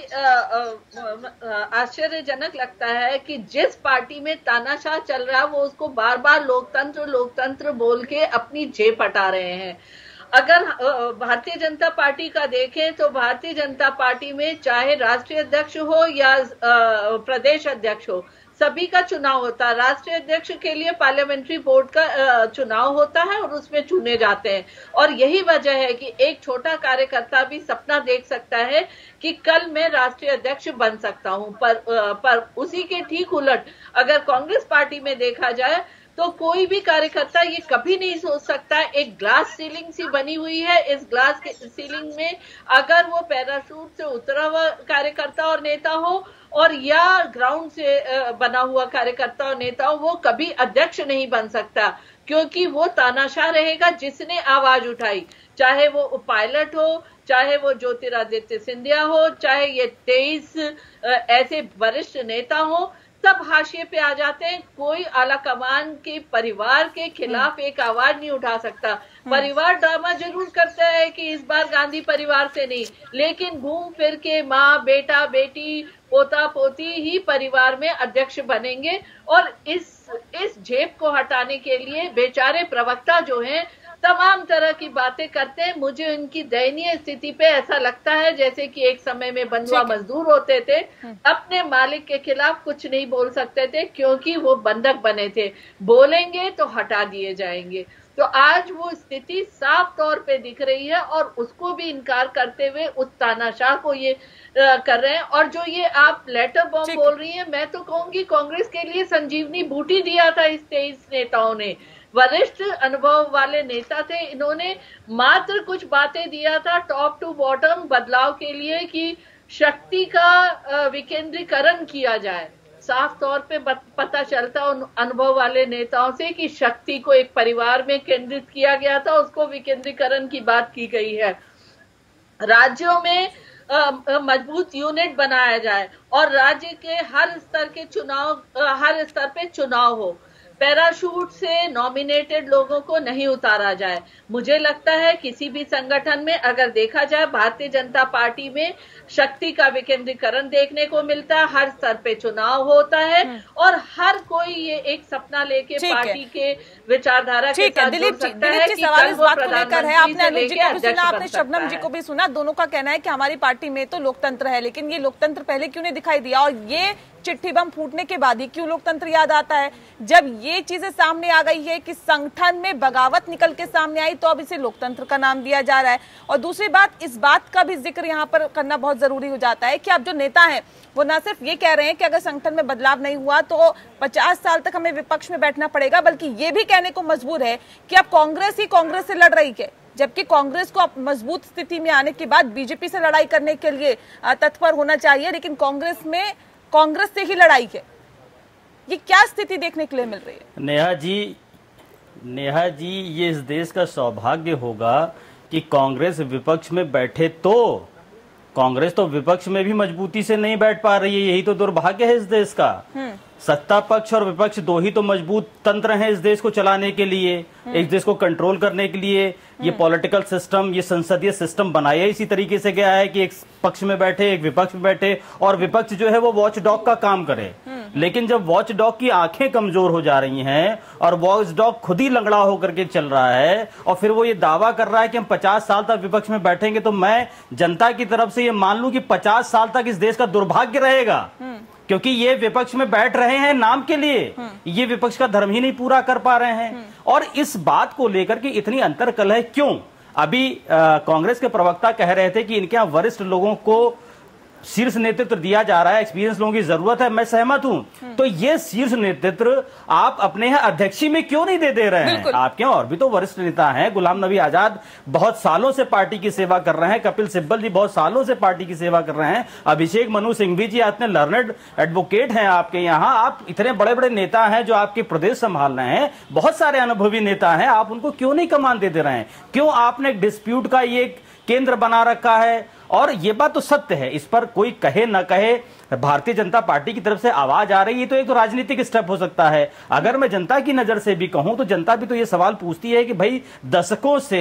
आश्चर्यजनक लगता है कि जिस पार्टी में तानाशाह चल रहा है वो उसको बार बार लोकतंत्र बोल के अपनी जेब हटा रहे हैं। अगर भारतीय जनता पार्टी का देखें तो भारतीय जनता पार्टी में चाहे राष्ट्रीय अध्यक्ष हो या प्रदेश अध्यक्ष हो, सभी का चुनाव होता है। राष्ट्रीय अध्यक्ष के लिए पार्लियामेंट्री बोर्ड का चुनाव होता है और उसमें चुने जाते हैं, और यही वजह है कि एक छोटा कार्यकर्ता भी सपना देख सकता है कि कल मैं राष्ट्रीय अध्यक्ष बन सकता हूं। पर उसी के ठीक उलट अगर कांग्रेस पार्टी में देखा जाए तो कोई भी कार्यकर्ता ये कभी नहीं सोच सकता। एक ग्लास सीलिंग सी बनी हुई है, इस ग्लास के सीलिंग में अगर वो पैराशूट से उतरा हुआ कार्यकर्ता और नेता हो और या ग्राउंड से बना हुआ कार्यकर्ता और नेता हो, वो कभी अध्यक्ष नहीं बन सकता, क्योंकि वो तानाशाह रहेगा जिसने आवाज उठाई, चाहे वो पायलट हो, चाहे वो ज्योतिरादित्य सिंधिया हो, चाहे ये 23 ऐसे वरिष्ठ नेता हो, सब हाशिए पे आ जाते हैं। कोई आला कमान के परिवार के खिलाफ एक आवाज नहीं उठा सकता। परिवार ड्रामा जरूर करता है कि इस बार गांधी परिवार से नहीं, लेकिन घूम फिर के माँ, बेटा, बेटी, पोता, पोती ही परिवार में अध्यक्ष बनेंगे। और इस झेप को हटाने के लिए बेचारे प्रवक्ता जो हैं तमाम तरह की बातें करते हैं। मुझे उनकी दयनीय स्थिति पे ऐसा लगता है जैसे कि एक समय में बंधुआ मजदूर होते थे, अपने मालिक के खिलाफ कुछ नहीं बोल सकते थे क्योंकि वो बंधक बने थे, बोलेंगे तो हटा दिए जाएंगे। तो आज वो स्थिति साफ तौर पे दिख रही है और उसको भी इनकार करते हुए उस तानाशाह को ये कर रहे हैं। और जो ये आप लेटर बॉम्ब बोल रही है, मैं तो कहूंगी कांग्रेस के लिए संजीवनी बूटी दिया था इस 23 नेताओं ने। वरिष्ठ अनुभव वाले नेता थे, इन्होंने मात्र कुछ बातें दिया था टॉप टू बॉटम बदलाव के लिए कि शक्ति का विकेंद्रीकरण किया जाए। साफ तौर पे पता चलता उन अनुभव वाले नेताओं से कि शक्ति को एक परिवार में केंद्रित किया गया था, उसको विकेंद्रीकरण की बात की गई है। राज्यों में मजबूत यूनिट बनाया जाए और राज्य के हर स्तर पे चुनाव हो। पैराशूट से नॉमिनेटेड लोगों को नहीं उतारा जाए। मुझे लगता है किसी भी संगठन में अगर देखा जाए, भारतीय जनता पार्टी में शक्ति का विकेंद्रीकरण देखने को मिलता है, हर स्तर पे चुनाव होता है और हर कोई ये एक सपना लेके पार्टी के विचारधारा के साथ जुड़ सकता है कि सवाल इस बात को लेकर है। आपने अनुज जी को भी सुना, आपने शबनम जी को भी सुना, दोनों का कहना है कि हमारी पार्टी में तो लोकतंत्र है, लेकिन ये लोकतंत्र पहले क्यों नहीं दिखाई दिया और ये चिट्ठी बम फूटने के बाद ही क्यों लोकतंत्र याद आता है? जब ये चीजें सामने आ गई है कि संगठन में बगावत निकल के सामने आई तो अब इसे लोकतंत्र का नाम दिया जा रहा है। और दूसरी बात, इस बात का भी जिक्र यहाँ पर करना बहुत जरूरी हो जाता है कि अब जो नेता हैं वो न सिर्फ ये कह रहे हैं कि अगर संगठन में बदलाव नहीं हुआ तो 50 साल तक हमें विपक्ष में बैठना पड़ेगा, बल्कि ये भी कहने को मजबूर है कि अब कांग्रेस ही कांग्रेस से लड़ रही है, जबकि कांग्रेस को मजबूत स्थिति में आने के बाद बीजेपी से लड़ाई करने के लिए तत्पर होना चाहिए, लेकिन कांग्रेस से ही लड़ाई है। ये क्या स्थिति देखने के लिए मिल रही है? नेहा जी, ये इस देश का सौभाग्य होगा कि कांग्रेस विपक्ष में बैठे, तो कांग्रेस तो विपक्ष में भी मजबूती से नहीं बैठ पा रही है। यही तो दुर्भाग्य है इस देश का। सत्ता पक्ष और विपक्ष दो ही तो मजबूत तंत्र हैं इस देश को चलाने के लिए, इस देश को कंट्रोल करने के लिए। ये पॉलिटिकल सिस्टम, ये संसदीय सिस्टम बनाया इसी तरीके से गया है कि एक पक्ष में बैठे, एक विपक्ष में बैठे और विपक्ष जो है वो वॉच डॉग का काम करे। लेकिन जब वॉच डॉग की आंखें कमजोर हो जा रही हैं और वॉच डॉग खुद ही लंगड़ा होकर के चल रहा है और फिर वो ये दावा कर रहा है कि हम 50 साल तक विपक्ष में बैठेंगे, तो मैं जनता की तरफ से ये मान लूं कि 50 साल तक इस देश का दुर्भाग्य रहेगा, क्योंकि ये विपक्ष में बैठ रहे हैं नाम के लिए, ये विपक्ष का धर्म ही नहीं पूरा कर पा रहे हैं। और इस बात को लेकर के इतनी अंतर्कलह क्यों? अभी कांग्रेस के प्रवक्ता कह रहे थे कि इनके यहाँ वरिष्ठ लोगों को शीर्ष नेतृत्व दिया जा रहा है, एक्सपीरियंस लोगों की जरूरत है, मैं सहमत हूं। तो ये शीर्ष नेतृत्व आप अपने यहाँ अध्यक्षी में क्यों नहीं दे रहे हैं? आपके यहाँ और भी तो वरिष्ठ नेता हैं। गुलाम नबी आजाद बहुत सालों से पार्टी की सेवा कर रहे हैं, कपिल सिब्बल जी बहुत सालों से पार्टी की सेवा कर रहे हैं, अभिषेक मनु सिंघवी जी इतने लर्नेड एडवोकेट हैं आपके यहाँ, आप इतने बड़े बड़े नेता हैं जो आपके प्रदेश संभाल रहे हैं, बहुत सारे अनुभवी नेता हैं, आप उनको क्यों नहीं कमान दे रहे हैं? क्यों आपने डिस्प्यूट का ये केंद्र बना रखा है? और ये बात तो सत्य है, इस पर कोई कहे न कहे, भारतीय जनता पार्टी की तरफ से आवाज आ रही है, तो एक तो राजनीतिक स्टेप हो सकता है। अगर मैं जनता की नजर से भी कहूं तो जनता भी तो ये सवाल पूछती है कि भाई दशकों से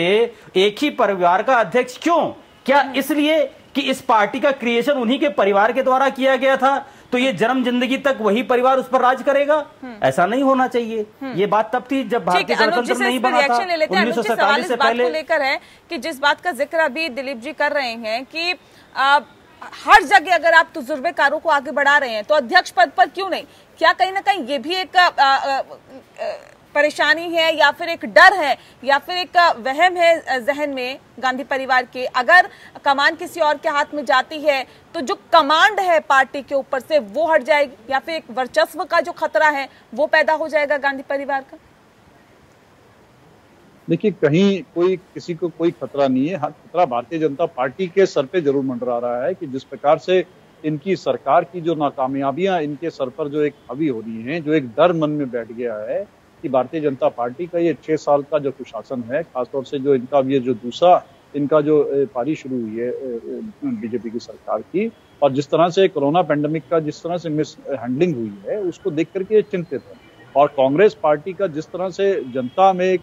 एक ही परिवार का अध्यक्ष क्यों? क्या इसलिए कि इस पार्टी का क्रिएशन उन्हीं के परिवार के द्वारा किया गया था, तो ये जन्म जिंदगी तक वही परिवार उस पर राज करेगा? ऐसा नहीं होना चाहिए। ये बात तब थी जब भारतीय गणतंत्र नहीं बना था 1947 से पहले। लेकर है कि जिस बात का जिक्र अभी दिलीप जी कर रहे हैं कि हर जगह अगर आप तजुर्बेकारों को आगे बढ़ा रहे हैं तो अध्यक्ष पद पर क्यों नहीं? क्या कहीं ना कहीं ये भी एक परेशानी है या फिर एक डर है या फिर एक वहम है जहन में गांधी परिवार के? अगर कमान किसी और के हाथ में जाती है तो जो कमांड है पार्टी के ऊपर से वो हट जाएगी या फिर एक वर्चस्व का जो खतरा है वो पैदा हो जाएगा गांधी परिवार का? देखिए, कहीं किसी को कोई खतरा नहीं है। खतरा भारतीय जनता पार्टी के सर पे जरूर मंडरा रहा है कि जिस प्रकार से इनकी सरकार की जो नाकामयाबियां इनके सर पर जो एक हावी हो रही हैं, जो एक डर मन में बैठ गया है कि भारतीय जनता पार्टी का ये 6 साल का जो कुशासन है, खासतौर से जो इनका ये जो दूसरा इनका जो पारी शुरू हुई है बीजेपी की सरकार की, और जिस तरह से कोरोना पैंडेमिक का जिस तरह से मिस हैंडलिंग हुई है, उसको देख करके चिंतित है। और कांग्रेस पार्टी का जिस तरह से जनता में एक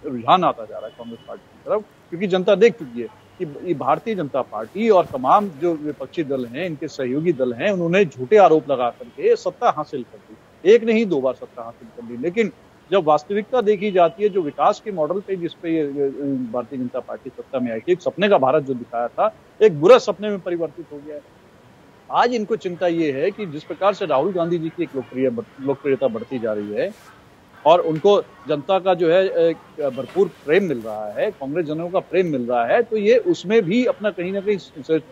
रुझान आता जा रहा है कांग्रेस पार्टी की तरफ, क्योंकि जनता देख चुकी है कि भारतीय जनता पार्टी और तमाम जो विपक्षी दल हैं, इनके सहयोगी दल हैं, उन्होंने झूठे आरोप लगा करके सत्ता हासिल कर दी, एक नहीं 2 बार सत्ता हासिल कर ली। लेकिन जब वास्तविकता देखी जाती है, जो विकास के मॉडल पे जिसपे ये भारतीय जनता पार्टी सत्ता में आई थी, एक सपने का भारत जो दिखाया था, एक बुरा सपने में परिवर्तित हो गया है। आज इनको चिंता ये है कि जिस प्रकार से राहुल गांधी जी की एक लोकप्रियता बढ़ती जा रही है और उनको जनता का जो है भरपूर प्रेम मिल रहा है, कांग्रेस जनों का प्रेम मिल रहा है, तो ये उसमें भी अपना कहीं ना कहीं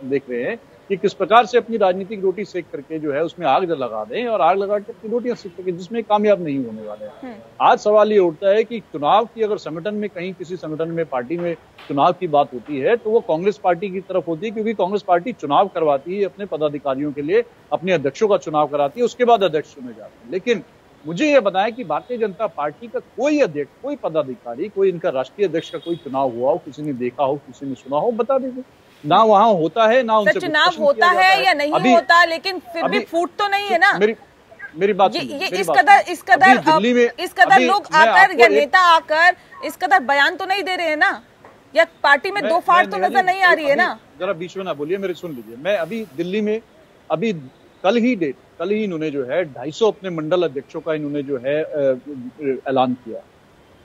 देख रहे हैं कि किस प्रकार से अपनी राजनीतिक रोटी सेक करके जो है उसमें आग लगा दें और आग लगा के अपनी रोटियां सेक करके, जिसमें कामयाब नहीं होने वाले हैं। आज सवाल ये उठता है कि चुनाव की अगर संगठन में कहीं किसी संगठन में पार्टी में चुनाव की बात होती है तो वो कांग्रेस पार्टी की तरफ होती है, क्योंकि कांग्रेस पार्टी चुनाव करवाती है अपने पदाधिकारियों के लिए, अपने अध्यक्षों का चुनाव कराती है, उसके बाद अध्यक्ष चुने जाते हैं। लेकिन मुझे ये बताएं कि भारतीय जनता पार्टी का कोई अध्यक्ष, कोई पदाधिकारी, कोई इनका राष्ट्रीय अध्यक्ष का कोई चुनाव हुआ हो, किसी ने देखा हो, किसी ने सुना हो, बता दीजिए। ना वहाँ होता है ना उनसे चुनाव होता है या नहीं होता, लेकिन फिर भी फूट तो नहीं है ना। मेरी बात ये इस कदर लोग आकर या नेता आकर इस कदर बयान तो नहीं दे रहे हैं ना, या पार्टी में दो फाड़ तो नजर नहीं आ रही है ना। जरा बीच में ना बोलिए, मेरे सुन लीजिए। मैं अभी दिल्ली में अभी कल ही इन्होंने जो है 250 अपने मंडल अध्यक्षों का इन्होंने जो है ऐलान किया।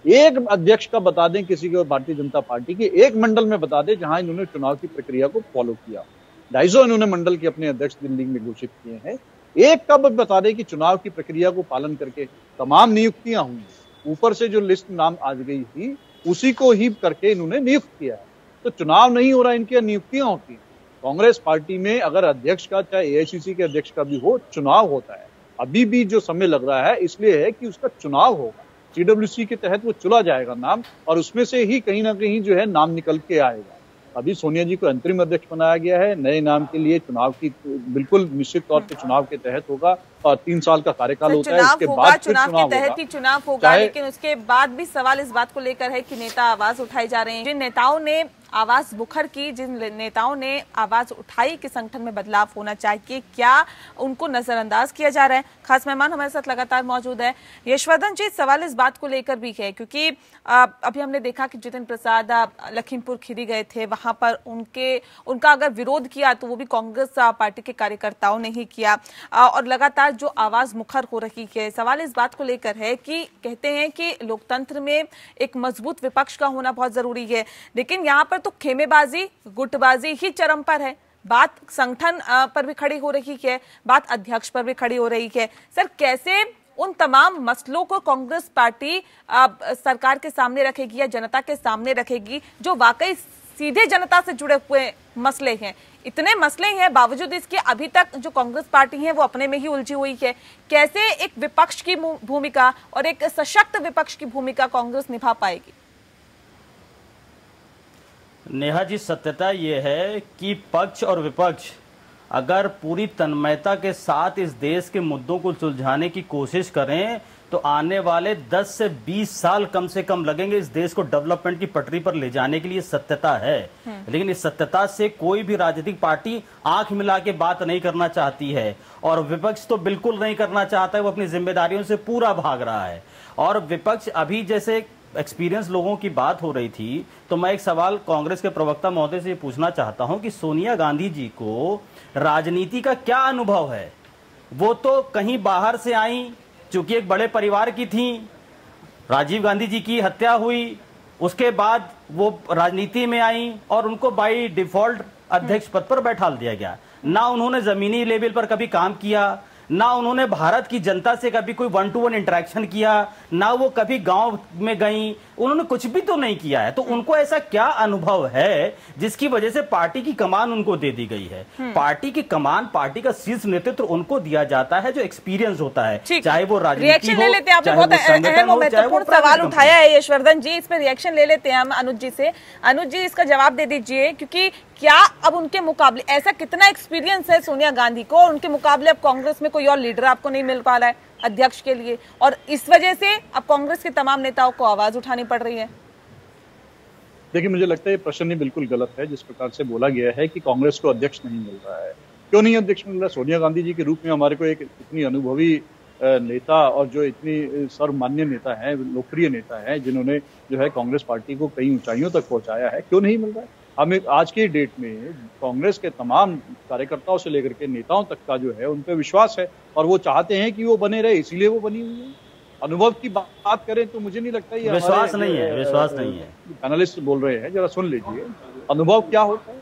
एक अध्यक्ष का बता दें किसी को, भारतीय जनता पार्टी के एक मंडल में बता दें जहां इन्होंने चुनाव की प्रक्रिया को फॉलो किया। 250 इन्होंने मंडल के अपने अध्यक्ष दिल्ली में घोषित किए हैं। एक का बता दें कि चुनाव की प्रक्रिया को पालन करके तमाम नियुक्तियां हुई, ऊपर से जो लिस्ट नाम आ गई थी उसी को ही करके इन्होंने नियुक्त किया है। तो चुनाव नहीं हो रहा, इनकी नियुक्तियां होती हैं। कांग्रेस पार्टी में अगर अध्यक्ष का, चाहे एआईसीसी के अध्यक्ष का भी हो, चुनाव होता है। अभी भी जो समय लग रहा है इसलिए है कि उसका चुनाव होगा, सीडब्ल्यूसी के तहत वो चुना जाएगा नाम, और उसमें से ही कहीं ना कहीं जो है नाम निकल के आएगा। अभी सोनिया जी को अंतरिम अध्यक्ष बनाया गया है, नए नाम के लिए चुनाव की बिल्कुल निश्चित तौर पे चुनाव के तहत होगा, और 3 साल का कार्यकाल होता है। उसके बाद चुनाव के तहत ही चुनाव होगा, लेकिन उसके बाद भी सवाल इस बात को लेकर है कि नेता आवाज उठाई जा रहे हैं। जिन नेताओं ने आवाज मुखर की, जिन नेताओं ने आवाज उठाई कि संगठन में बदलाव होना चाहिए, क्या उनको नजरअंदाज किया जा रहा है? खास मेहमान हमारे साथ लगातार मौजूद है। यशवर्धन जी, सवाल इस बात को लेकर भी है क्योंकि अभी हमने देखा कि जितिन प्रसाद लखीमपुर खीरी गए थे, वहां पर उनका अगर विरोध किया तो वो भी कांग्रेस पार्टी के कार्यकर्ताओं ने ही किया, और लगातार जो आवाज मुखर हो रही है। सवाल इस बात को लेकर है कि कहते हैं कि लोकतंत्र में एक मजबूत विपक्ष का होना बहुत जरूरी है, लेकिन यहाँ पर तो खेमेबाजी, गुटबाजी ही चरम पर है। बात संगठन पर भी खड़ी हो रही है, बात अध्यक्ष पर भी खड़ी हो रही है। सर, कैसे उन तमाम मसलों को कांग्रेस पार्टी सरकार के सामने रखेगी या जनता के सामने रखेगी जो वाकई सीधे जनता से जुड़े हुए मसले हैं? इतने मसले हैं, बावजूद इसके अभी तक जो कांग्रेस पार्टी है वो अपने में ही उलझी हुई है। कैसे एक विपक्ष की भूमिका और एक सशक्त विपक्ष की भूमिका कांग्रेस निभा पाएगी? नेहा जी, सत्यता ये है कि पक्ष और विपक्ष अगर पूरी तन्मयता के साथ इस देश के मुद्दों को सुलझाने की कोशिश करें तो आने वाले 10 से 20 साल कम से कम लगेंगे इस देश को डेवलपमेंट की पटरी पर ले जाने के लिए। सत्यता है, लेकिन इस सत्यता से कोई भी राजनीतिक पार्टी आंख मिला के बात नहीं करना चाहती है, और विपक्ष तो बिल्कुल नहीं करना चाहता है। वो अपनी जिम्मेदारियों से पूरा भाग रहा है। और विपक्ष अभी जैसे एक्सपीरियंस लोगों की बात हो रही थी, तो मैं एक सवाल कांग्रेस के प्रवक्ता महोदय से पूछना चाहता हूं कि सोनिया गांधी जी को राजनीति का क्या अनुभव है? वो तो कहीं बाहर से आई, चूंकि एक बड़े परिवार की थी, राजीव गांधी जी की हत्या हुई, उसके बाद वो राजनीति में आई और उनको बाय डिफॉल्ट अध्यक्ष पद पर बैठा दिया गया। ना उन्होंने जमीनी लेवल पर कभी काम किया, ना उन्होंने भारत की जनता से कभी कोई 1-to-1 इंटरेक्शन किया, ना वो कभी गांव में गई, उन्होंने कुछ भी तो नहीं किया है। तो उनको ऐसा क्या अनुभव है जिसकी वजह से पार्टी की कमान उनको दे दी गई है? पार्टी की कमान, पार्टी का शीर्ष नेतृत्व उनको दिया जाता है जो एक्सपीरियंस होता है, चाहे वो राजनीति हो, चाहे वो संगठन हो, चाहे वो सवाल उठाया है यशवर्धन जी, इस पर रिएक्शन ले लेते हैं हम अनुज जी से। अनुज जी, इसका जवाब दे दीजिए, क्योंकि क्या अब उनके मुकाबले ऐसा कितना एक्सपीरियंस है सोनिया गांधी को, और उनके मुकाबले अब कांग्रेस में कोई और लीडर आपको नहीं मिल पा रहा है अध्यक्ष के लिए, और इस वजह से अब कांग्रेस के तमाम नेताओं को आवाज उठानी पड़ रही है? देखिए, मुझे लगता है ये प्रश्न ही बिल्कुल गलत है। जिस प्रकार से बोला गया है कि कांग्रेस को अध्यक्ष नहीं मिल रहा है, क्यों नहीं अध्यक्ष मिल रहा? सोनिया गांधी जी के रूप में हमारे को एक इतनी अनुभवी नेता और जो इतनी सर्वमान्य नेता है, लोकप्रिय नेता है, जिन्होंने जो है कांग्रेस पार्टी को कई ऊंचाइयों तक पहुंचाया है, क्यों नहीं मिल रहा है? हमें आज की डेट में कांग्रेस के तमाम कार्यकर्ताओं से लेकर के नेताओं तक का जो है उन पर विश्वास है, और वो चाहते हैं कि वो बने रहे, इसीलिए वो बनी हुई है। अनुभव की बात करें तो मुझे नहीं लगता ये विश्वास नहीं है। पैनलिस्ट बोल रहे हैं, जरा सुन लीजिए। अनुभव क्या होता है?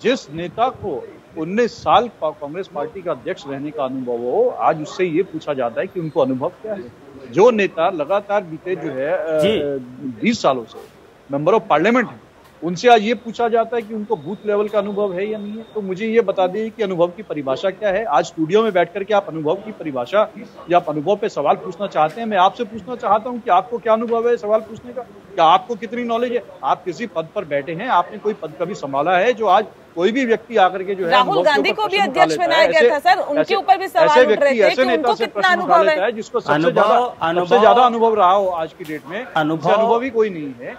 जिस नेता को 19 साल कांग्रेस पार्टी का अध्यक्ष रहने का अनुभव हो, आज उससे ये पूछा जाता है कि उनको अनुभव क्या है। जो नेता लगातार बीते जो है 20 सालों से मेंबर ऑफ पार्लियामेंट है, उनसे आज ये पूछा जाता है कि उनको बूथ लेवल का अनुभव है या नहीं है। तो मुझे ये बता दीजिए कि अनुभव की परिभाषा क्या है। आज स्टूडियो में बैठ करके आप अनुभव की परिभाषा या आप अनुभव पे सवाल पूछना चाहते हैं। मैं आपसे पूछना चाहता हूं कि आपको क्या अनुभव है सवाल पूछने का? क्या आपको कितनी नॉलेज है? आप किसी पद पर बैठे हैं, आपने कोई पद कभी संभाला है जो आज कोई भी व्यक्ति आकर के जो है राहुल गांधी को भी अध्यक्ष बनाया गया था सर, उनके ऊपर भी सवाल उठ रहे थे कि उनको कितना अनुभव है, जिसको सबसे ज्यादा अनुभव रहा हो आज की डेट में। अनुभव ही कोई नहीं है।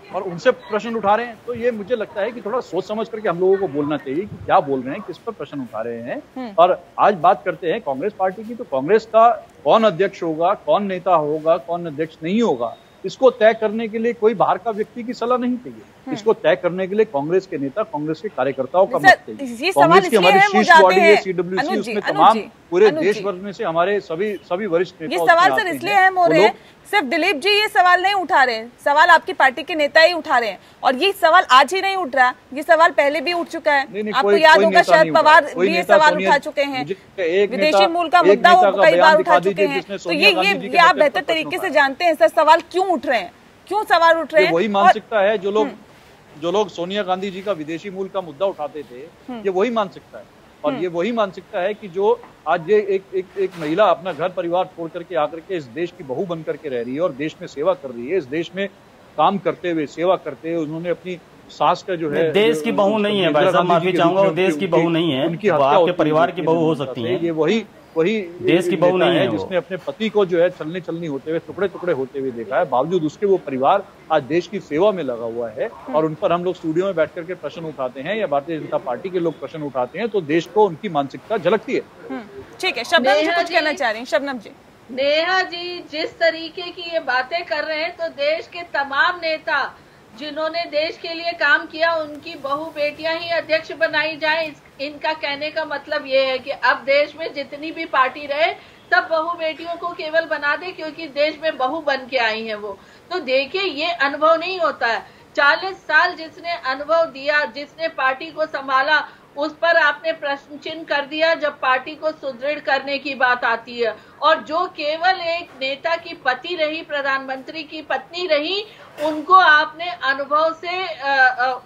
और उनसे प्रश्न उठा रहे हैं। तो ये मुझे लगता है कि थोड़ा सोच समझ करके हम लोगों को बोलना चाहिए कि क्या बोल रहे हैं, किस पर प्रश्न उठा रहे हैं। और आज बात करते हैं कांग्रेस पार्टी की, तो कांग्रेस का कौन अध्यक्ष होगा, कौन नेता होगा, कौन अध्यक्ष नहीं होगा, इसको तय करने के लिए कोई बाहर का व्यक्ति की सलाह नहीं चाहिए। इसको तय करने के लिए कांग्रेस के नेता, कांग्रेस के कार्यकर्ताओं का मत चाहिए। कांग्रेस की हमारी शीर्ष बॉडी है CWC, उसमें तमाम पूरे देश भर में से हमारे सभी वरिष्ठ नेता। ये सवाल सर इसलिए अहम हो रहे हैं, सिर्फ दिलीप जी ये सवाल नहीं उठा रहे हैं, सवाल आपकी पार्टी के नेता ही उठा रहे हैं। और ये सवाल आज ही नहीं उठ रहा, ये सवाल पहले भी उठ चुका है। आपको याद होगा शरद पवार भी ये सवाल उठा चुके हैं, विदेशी मूल का मुद्दा कई बार उठा चुके हैं। तो ये आप बेहतर तरीके से जानते हैं सर सवाल क्यों उठ रहे हैं, क्यों सवाल उठ रहे हैं। वही मानसिकता है जो लोग सोनिया गांधी जी का विदेशी मूल का मुद्दा उठाते थे, ये वही मानसिकता है। और ये वही मानसिकता है कि जो आज ये एक महिला अपना घर परिवार छोड़ करके आकर के इस देश की बहू बन करके रह रही है और देश में सेवा कर रही है, इस देश में काम करते हुए, सेवा करते हुए उन्होंने अपनी सास का जो है, देश की बहू नहीं है भाई साहब, माफी चाहूंगा, वो देश की बहू नहीं है, उनकी आपके परिवार की बहू हो सकती है। ये वही देश की बहू नहीं है जिसने अपने पति को जो है चलनी होते हुए, टुकड़े टुकड़े होते हुए देखा है। बावजूद उसके वो परिवार आज देश की सेवा में लगा हुआ है और उन पर हम लोग स्टूडियो में बैठ करके प्रश्न उठाते हैं या भारतीय जनता पार्टी के लोग प्रश्न उठाते हैं, तो देश को उनकी मानसिकता झलकती है। ठीक है, शबनम जी कुछ कहना चाह रही हैं। शबनम जी, नेहा जी जिस तरीके की ये बातें कर रहे हैं, तो देश के तमाम नेता जिन्होंने देश के लिए काम किया, उनकी बहू बेटियां ही अध्यक्ष बनाई जाए, इनका कहने का मतलब ये है कि अब देश में जितनी भी पार्टी रहे सब बहू बेटियों को केवल बना दे, क्योंकि देश में बहू बन के आई हैं वो। तो देखिए ये अनुभव नहीं होता है। 40 साल जिसने अनुभव दिया, जिसने पार्टी को संभाला, उस पर आपने प्रश्न चिन्ह कर दिया जब पार्टी को सुदृढ़ करने की बात आती है। और जो केवल एक नेता की पति रही, प्रधानमंत्री की पत्नी रही, उनको आपने अनुभव से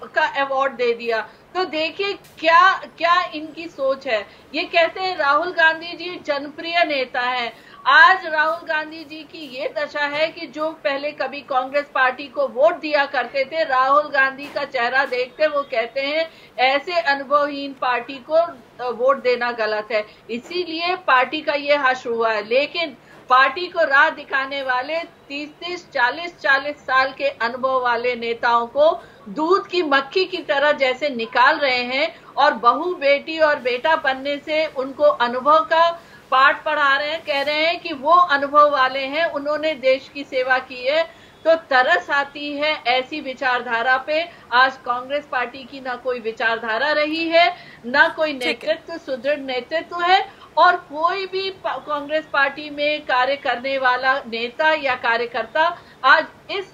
का अवार्ड दे दिया। तो देखिए क्या इनकी सोच है। ये कहते हैं राहुल गांधी जी जनप्रिय नेता हैं। आज राहुल गांधी जी की ये दशा है कि जो पहले कभी कांग्रेस पार्टी को वोट दिया करते थे, राहुल गांधी का चेहरा देखते वो कहते हैं ऐसे अनुभवहीन पार्टी को वोट देना गलत है। इसीलिए पार्टी का ये हश्र हुआ है। लेकिन पार्टी को राह दिखाने वाले 30-30, 40-40 साल के अनुभव वाले नेताओं को दूध की मक्खी की तरह जैसे निकाल रहे हैं और बहू बेटी और बेटा बनने से उनको अनुभव का पाठ पढ़ा रहे हैं, कह रहे हैं कि वो अनुभव वाले हैं, उन्होंने देश की सेवा की है। तो तरस आती है ऐसी विचारधारा पे। आज कांग्रेस पार्टी की ना कोई विचारधारा रही है, ना कोई नेतृत्व, सुदृढ़ नेतृत्व है, और कोई भी कांग्रेस पार्टी में कार्य करने वाला नेता या कार्यकर्ता आज इस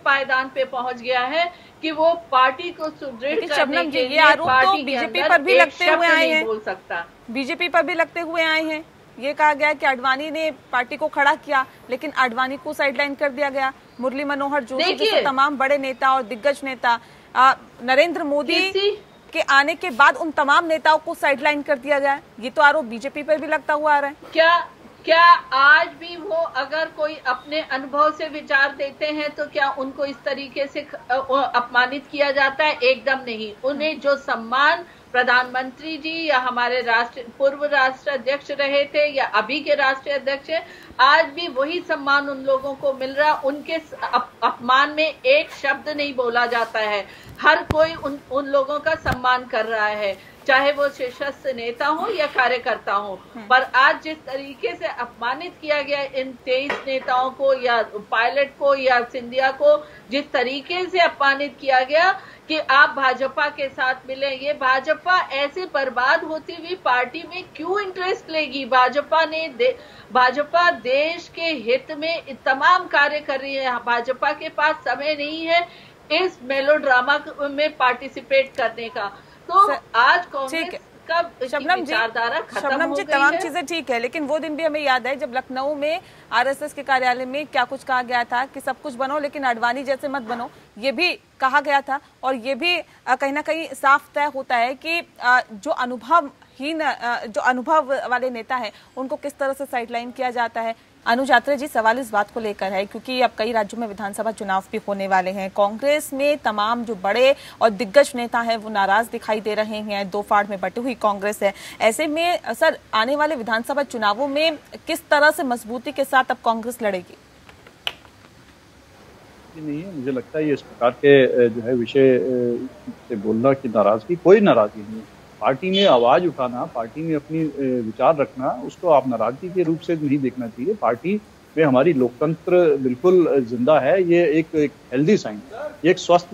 पायदान पे पहुंच गया है कि वो पार्टी को सुदृढ़ करने के लिए आरोप पार्टी तो बीजेपी पर भी लगते हुए आए हैं, बोल सकता बीजेपी पर भी लगते हुए आए हैं। ये कहा गया कि आडवाणी ने पार्टी को खड़ा किया, लेकिन आडवाणी को साइडलाइन कर दिया गया। मुरली मनोहर जोशी जैसे तमाम बड़े नेता और दिग्गज नेता, नरेंद्र मोदी के आने के बाद उन तमाम नेताओं को साइडलाइन कर दिया गया। ये तो आरोप बीजेपी पर भी लगता हुआ आ रहा है। क्या आज भी वो अगर कोई अपने अनुभव से विचार देते हैं तो क्या उनको इस तरीके से अपमानित किया जाता है? एकदम नहीं। उन्हें जो सम्मान प्रधानमंत्री जी या हमारे पूर्व राष्ट्र अध्यक्ष रहे थे या अभी के राष्ट्रीय अध्यक्ष है, आज भी वही सम्मान उन लोगों को मिल रहा। उनके अपमान में एक शब्द नहीं बोला जाता है। हर कोई उन लोगों का सम्मान कर रहा है, चाहे वो शीर्षस्थ नेता हो या कार्यकर्ता हो। पर आज जिस तरीके से अपमानित किया गया इन 23 नेताओं को या पायलट को या सिंधिया को, जिस तरीके से अपमानित किया गया कि आप भाजपा के साथ मिले, ये भाजपा ऐसे बर्बाद होती हुई पार्टी में क्यों इंटरेस्ट लेगी? भाजपा देश के हित में तमाम कार्य कर रही है। भाजपा के पास समय नहीं है इस मेलोड्रामा में पार्टिसिपेट करने का। तो आज कांग्रेस का विचारधारा खत्म हो गई है। तमाम चीजें ठीक है, लेकिन वो दिन भी हमें याद है जब लखनऊ में आरएसएस के कार्यालय में क्या कुछ कहा गया था कि सब कुछ बनो लेकिन आडवाणी जैसे मत बनो, ये भी कहा गया था। और ये भी कहीं ना कहीं साफ तय होता है कि जो अनुभव वाले नेता है उनको किस तरह से साइडलाइन किया जाता है। अनुज यात्रा जी, सवाल इस बात को लेकर है क्योंकि अब कई राज्यों में विधानसभा चुनाव भी होने वाले हैं। कांग्रेस में तमाम जो बड़े और दिग्गज नेता हैं वो नाराज दिखाई दे रहे हैं। दो फाड़ में बटी हुई कांग्रेस है। ऐसे में सर आने वाले विधानसभा चुनावों में किस तरह से मजबूती के साथ अब कांग्रेस लड़ेगी? नाराजगी नहीं है। मुझे लगता है ये इस प्रकार के जो है विषय से बोलना कि नाराजगी, कोई नाराजगी नहीं है। पार्टी में आवाज उठाना, पार्टी में अपनी विचार रखना, उसको आप नाराजगी के रूप से नहीं देखना चाहिए। पार्टी में हमारी लोकतंत्र बिल्कुल जिंदा है। ये एक हेल्दी साइन, एक स्वस्थ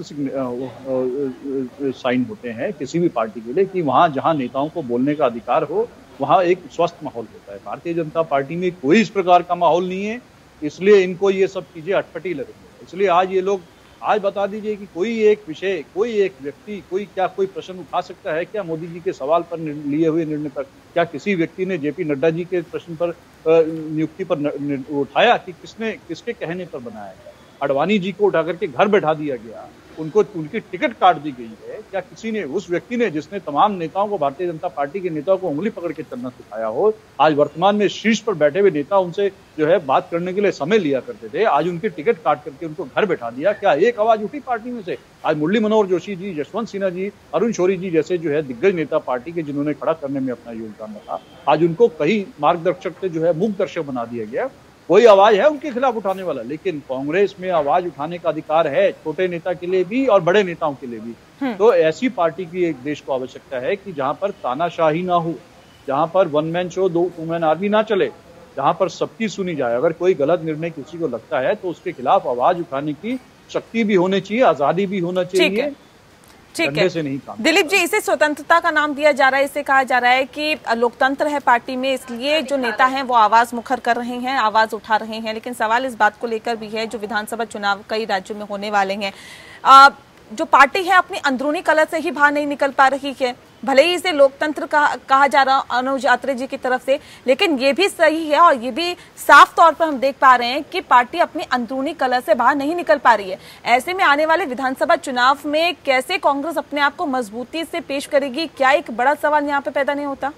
साइन होते हैं किसी भी पार्टी के लिए कि वहाँ जहाँ नेताओं को बोलने का अधिकार हो वहाँ एक स्वस्थ माहौल होता है। भारतीय जनता पार्टी में कोई इस प्रकार का माहौल नहीं है, इसलिए इनको ये सब चीजें अटपटी लग रही है। इसलिए आज ये लोग, आज बता दीजिए कि कोई एक विषय, कोई एक व्यक्ति, कोई प्रश्न उठा सकता है क्या मोदी जी के सवाल पर लिए हुए निर्णय पर? क्या किसी व्यक्ति ने जेपी नड्डा जी के प्रश्न पर, नियुक्ति पर उठाया कि किसके कहने पर बनाया गया? अडवाणी जी को उठा करके घर बैठा दिया गया, उनको उनकी टिकट काट दी गई है। क्या किसी ने, उस व्यक्ति ने जिसने तमाम नेताओं को, भारतीय जनता पार्टी के नेताओं को उंगली पकड़ के चलना सिखाया हो, आज वर्तमान में शीर्ष पर बैठे हुए नेता उनसे जो है बात करने के लिए समय लिया करते थे, आज उनकी टिकट काट करके उनको घर बैठा दिया? क्या एक आवाज उठी पार्टी में से? आज मुरली मनोहर जोशी जी, यशवंत सिन्हा जी, अरुण शौरी जी जैसे जो है दिग्गज नेता पार्टी के, जिन्होंने खड़ा करने में अपना योगदान रखा, आज उनको कहीं मार्गदर्शक से जो है मुख्य दर्शक बना दिया गया। कोई आवाज है उनके खिलाफ उठाने वाला? लेकिन कांग्रेस में आवाज उठाने का अधिकार है, छोटे नेता के लिए भी और बड़े नेताओं के लिए भी। तो ऐसी पार्टी की एक देश को आवश्यकता है कि जहां पर तानाशाही ना हो, जहां पर one man show, two man army ना चले, जहां पर सबकी सुनी जाए। अगर कोई गलत निर्णय किसी को लगता है तो उसके खिलाफ आवाज उठाने की शक्ति भी होनी चाहिए, आजादी भी होना चाहिए। ठीक है दिलीप जी, इसे स्वतंत्रता का नाम दिया जा रहा है। इससे कहा जा रहा है कि लोकतंत्र है पार्टी में, इसलिए जो नेता हैं वो आवाज मुखर कर रहे हैं, आवाज उठा रहे हैं। लेकिन सवाल इस बात को लेकर भी है, जो विधानसभा चुनाव कई राज्यों में होने वाले हैं, जो पार्टी है अपनी अंदरूनी कलह से ही बाहर नहीं निकल पा रही है। भले ही इसे लोकतंत्र कहा जा रहा अनुज यात्रे जी की तरफ से, लेकिन ये भी सही है और ये भी साफ तौर पर हम देख पा रहे हैं कि पार्टी अपनी अंदरूनी कलह से बाहर नहीं निकल पा रही है। ऐसे में आने वाले विधानसभा चुनाव में कैसे कांग्रेस अपने आप को मजबूती से पेश करेगी? क्या एक बड़ा सवाल यहाँ पे पैदा नहीं होता?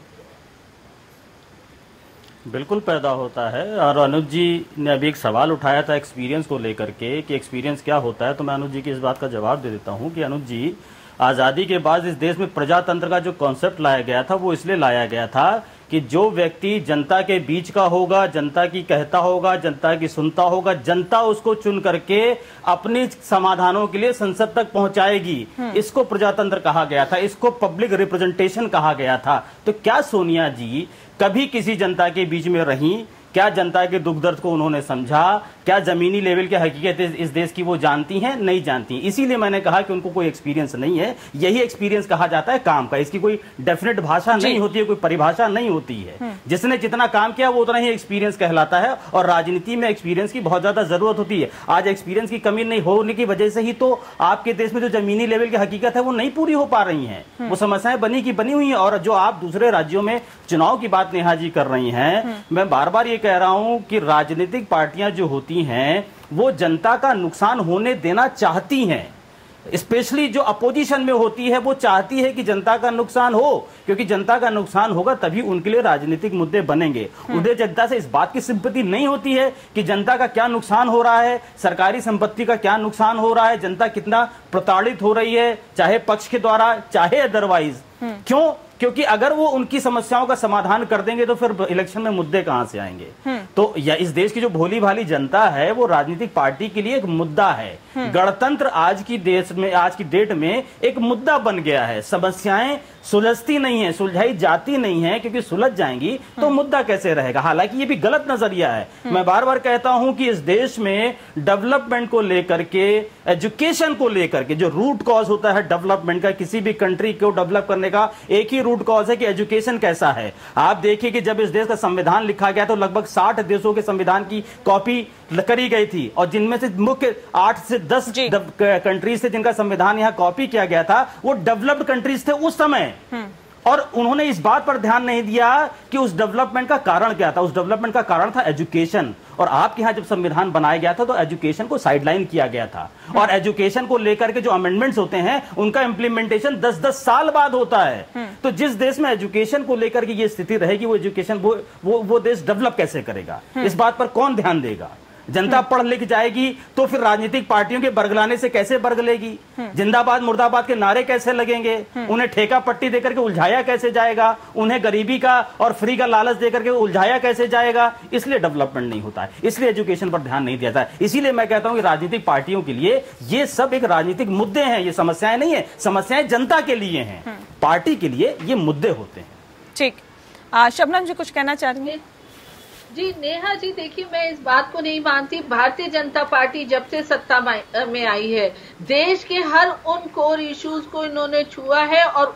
बिल्कुल पैदा होता है। और अनुज जी ने अभी एक सवाल उठाया था एक्सपीरियंस को लेकर के कि एक्सपीरियंस क्या होता है, तो मैं अनुज जी की इस बात का जवाब दे देता हूं कि अनुज जी, आज़ादी के बाद इस देश में प्रजातंत्र का जो कॉन्सेप्ट लाया गया था वो इसलिए लाया गया था कि जो व्यक्ति जनता के बीच का होगा, जनता की कहता होगा, जनता की सुनता होगा, जनता उसको चुन करके अपने समाधानों के लिए संसद तक पहुंचाएगी। इसको प्रजातंत्र कहा गया था, इसको पब्लिक रिप्रेजेंटेशन कहा गया था। तो क्या सोनिया जी कभी किसी जनता के बीच में रही? क्या जनता के दुख दर्द को उन्होंने समझा? क्या जमीनी लेवल की हकीकत इस देश की वो जानती हैं? नहीं जानती। इसीलिए मैंने कहा कि उनको कोई एक्सपीरियंस नहीं है। यही एक्सपीरियंस कहा जाता है काम का। इसकी कोई डेफिनेट भाषा नहीं होती है, कोई परिभाषा नहीं होती है। जिसने जितना काम किया वो उतना ही एक्सपीरियंस कहलाता है। और राजनीति में एक्सपीरियंस की बहुत ज्यादा जरूरत होती है। आज एक्सपीरियंस की कमी नहीं होने की वजह से ही तो आपके देश में जो जमीनी लेवल की हकीकत है वो नहीं पूरी हो पा रही है। वो समस्याएं बनी की बनी हुई है। और जो आप दूसरे राज्यों में चुनाव की बात नेहा जी कर रही हैं, मैं बार बार ये कह रहा हूं कि राजनीतिक पार्टियां जो होती हैं वो जनता का नुकसान होने देना चाहती हैं। स्पेशली जो अपोजिशन में होती है वो चाहती है कि जनता का नुकसान हो, क्योंकि जनता का नुकसान होगा तभी उनके लिए राजनीतिक मुद्दे बनेंगे। उन्हें जनता से इस बात की सिंपैथी नहीं होती है कि जनता का क्या नुकसान हो रहा है, सरकारी संपत्ति का क्या नुकसान हो रहा है, जनता कितना प्रताड़ित हो रही है, चाहे पक्ष के द्वारा चाहे अदरवाइज। क्यों? क्योंकि अगर वो उनकी समस्याओं का समाधान कर देंगे तो फिर इलेक्शन में मुद्दे कहां से आएंगे। तो या इस देश की जो भोली भाली जनता है वो राजनीतिक पार्टी के लिए एक मुद्दा है। गणतंत्र आज की डेट में एक मुद्दा बन गया है। समस्याएं सुलझती नहीं है, सुलझाई जाती नहीं है, क्योंकि सुलझ जाएंगी तो मुद्दा कैसे रहेगा। हालांकि ये भी गलत नजरिया है। मैं बार बार कहता हूं कि इस देश में डेवलपमेंट को लेकर के, एजुकेशन को लेकर के, जो रूट कॉज होता है डेवलपमेंट का, किसी भी कंट्री को डेवलप करने का एक ही रूट कॉज है कि एजुकेशन कैसा है। आप देखिए कि जब इस देश का संविधान लिखा गया तो लगभग 60 देशों के संविधान की कॉपी करी गई थी, और जिनमें से मुख्य 8 से 10 कंट्रीज थे जिनका संविधान यहां कॉपी किया गया था, वो डेवलप्ड कंट्रीज थे उस समय। और उन्होंने इस बात पर ध्यान नहीं दिया कि उस डेवलपमेंट का कारण क्या था। उस डेवलपमेंट का कारण था एजुकेशन। और आपके यहां जब संविधान बनाया गया था तो एजुकेशन को साइडलाइन किया गया था। और एजुकेशन को लेकर के जो अमेंडमेंट्स होते हैं उनका इंप्लीमेंटेशन 10-10 साल बाद होता है। तो जिस देश में एजुकेशन को लेकर के ये स्थिति रहेगी, वो एजुकेशन वो देश डेवलप कैसे करेगा? इस बात पर कौन ध्यान देगा? जनता पढ़ लिख जाएगी तो फिर राजनीतिक पार्टियों के बरगलाने से कैसे बरगलेगी? जिंदाबाद मुर्दाबाद के नारे कैसे लगेंगे? उन्हें ठेका पट्टी देकर के उलझाया कैसे जाएगा? उन्हें गरीबी का और फ्री का लालच देकर के उलझाया कैसे जाएगा? इसलिए डेवलपमेंट नहीं होता है, इसलिए एजुकेशन पर ध्यान नहीं दिया जाता है। इसीलिए मैं कहता हूं कि राजनीतिक पार्टियों के लिए ये सब एक राजनीतिक मुद्दे हैं, ये समस्याएं नहीं है। समस्याएं जनता के लिए हैं, पार्टी के लिए ये मुद्दे होते हैं। ठीक, शबनम जी कुछ कहना चाह रही हैं? जी नेहा जी, देखिए मैं इस बात को नहीं मानती। भारतीय जनता पार्टी जब से सत्ता में आई है, देश के हर उन कोर इश्यूज को इन्होंने छुआ है और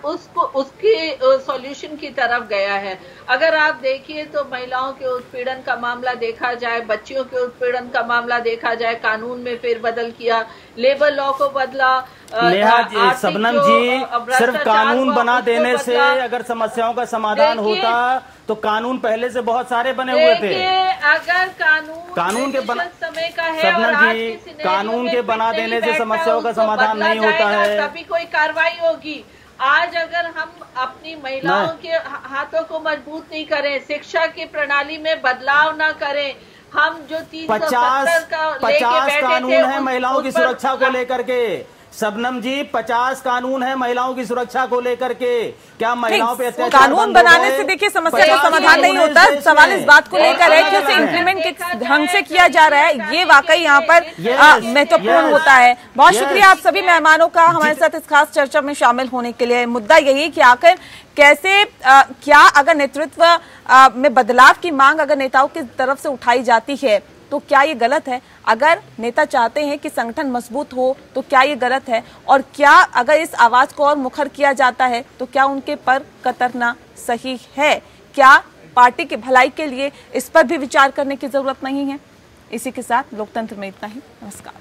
उसके सॉल्यूशन की तरफ गया है। अगर आप देखिए तो महिलाओं के उत्पीड़न का मामला देखा जाए, बच्चियों के उत्पीड़न का मामला देखा जाए, कानून में फेरबदल किया, लेबर लॉ को बदला। नेहा जी, शबनम जी, सिर्फ कानून बना देने से अगर समस्याओं का समाधान होता तो कानून पहले से बहुत सारे बने हुए थे। अगर कानून के समय का है, शबनम जी, कानून के बना देने से समस्याओं का समाधान नहीं होता है, तभी कोई कार्रवाई होगी। आज अगर हम अपनी महिलाओं के हाथों को मजबूत नहीं करें, शिक्षा की प्रणाली में बदलाव न करें, हम जो 50 कानून है महिलाओं की सुरक्षा को लेकर के। शबनम जी, 50 कानून है महिलाओं की सुरक्षा को लेकर के। क्या महिलाओं पे अत्याचार कानून बनाने से देखिए समस्या का समाधान नहीं होता। सवाल इस बात को लेकर है कि उसे इम्प्लीमेंट किस ढंग से किया जा रहा है, ये वाकई यहाँ पर महत्वपूर्ण होता है। बहुत शुक्रिया आप सभी मेहमानों का हमारे साथ इस खास चर्चा में शामिल होने के लिए। मुद्दा यही है कि आखिर कैसे क्या अगर नेतृत्व में बदलाव की मांग अगर नेताओं की तरफ से उठाई जाती है तो क्या ये गलत है? अगर नेता चाहते हैं कि संगठन मजबूत हो तो क्या ये गलत है? और क्या अगर इस आवाज को और मुखर किया जाता है तो क्या उनके पर कतरना सही है? क्या पार्टी की भलाई के लिए इस पर भी विचार करने की जरूरत नहीं है? इसी के साथ लोकतंत्र में इतना ही। नमस्कार।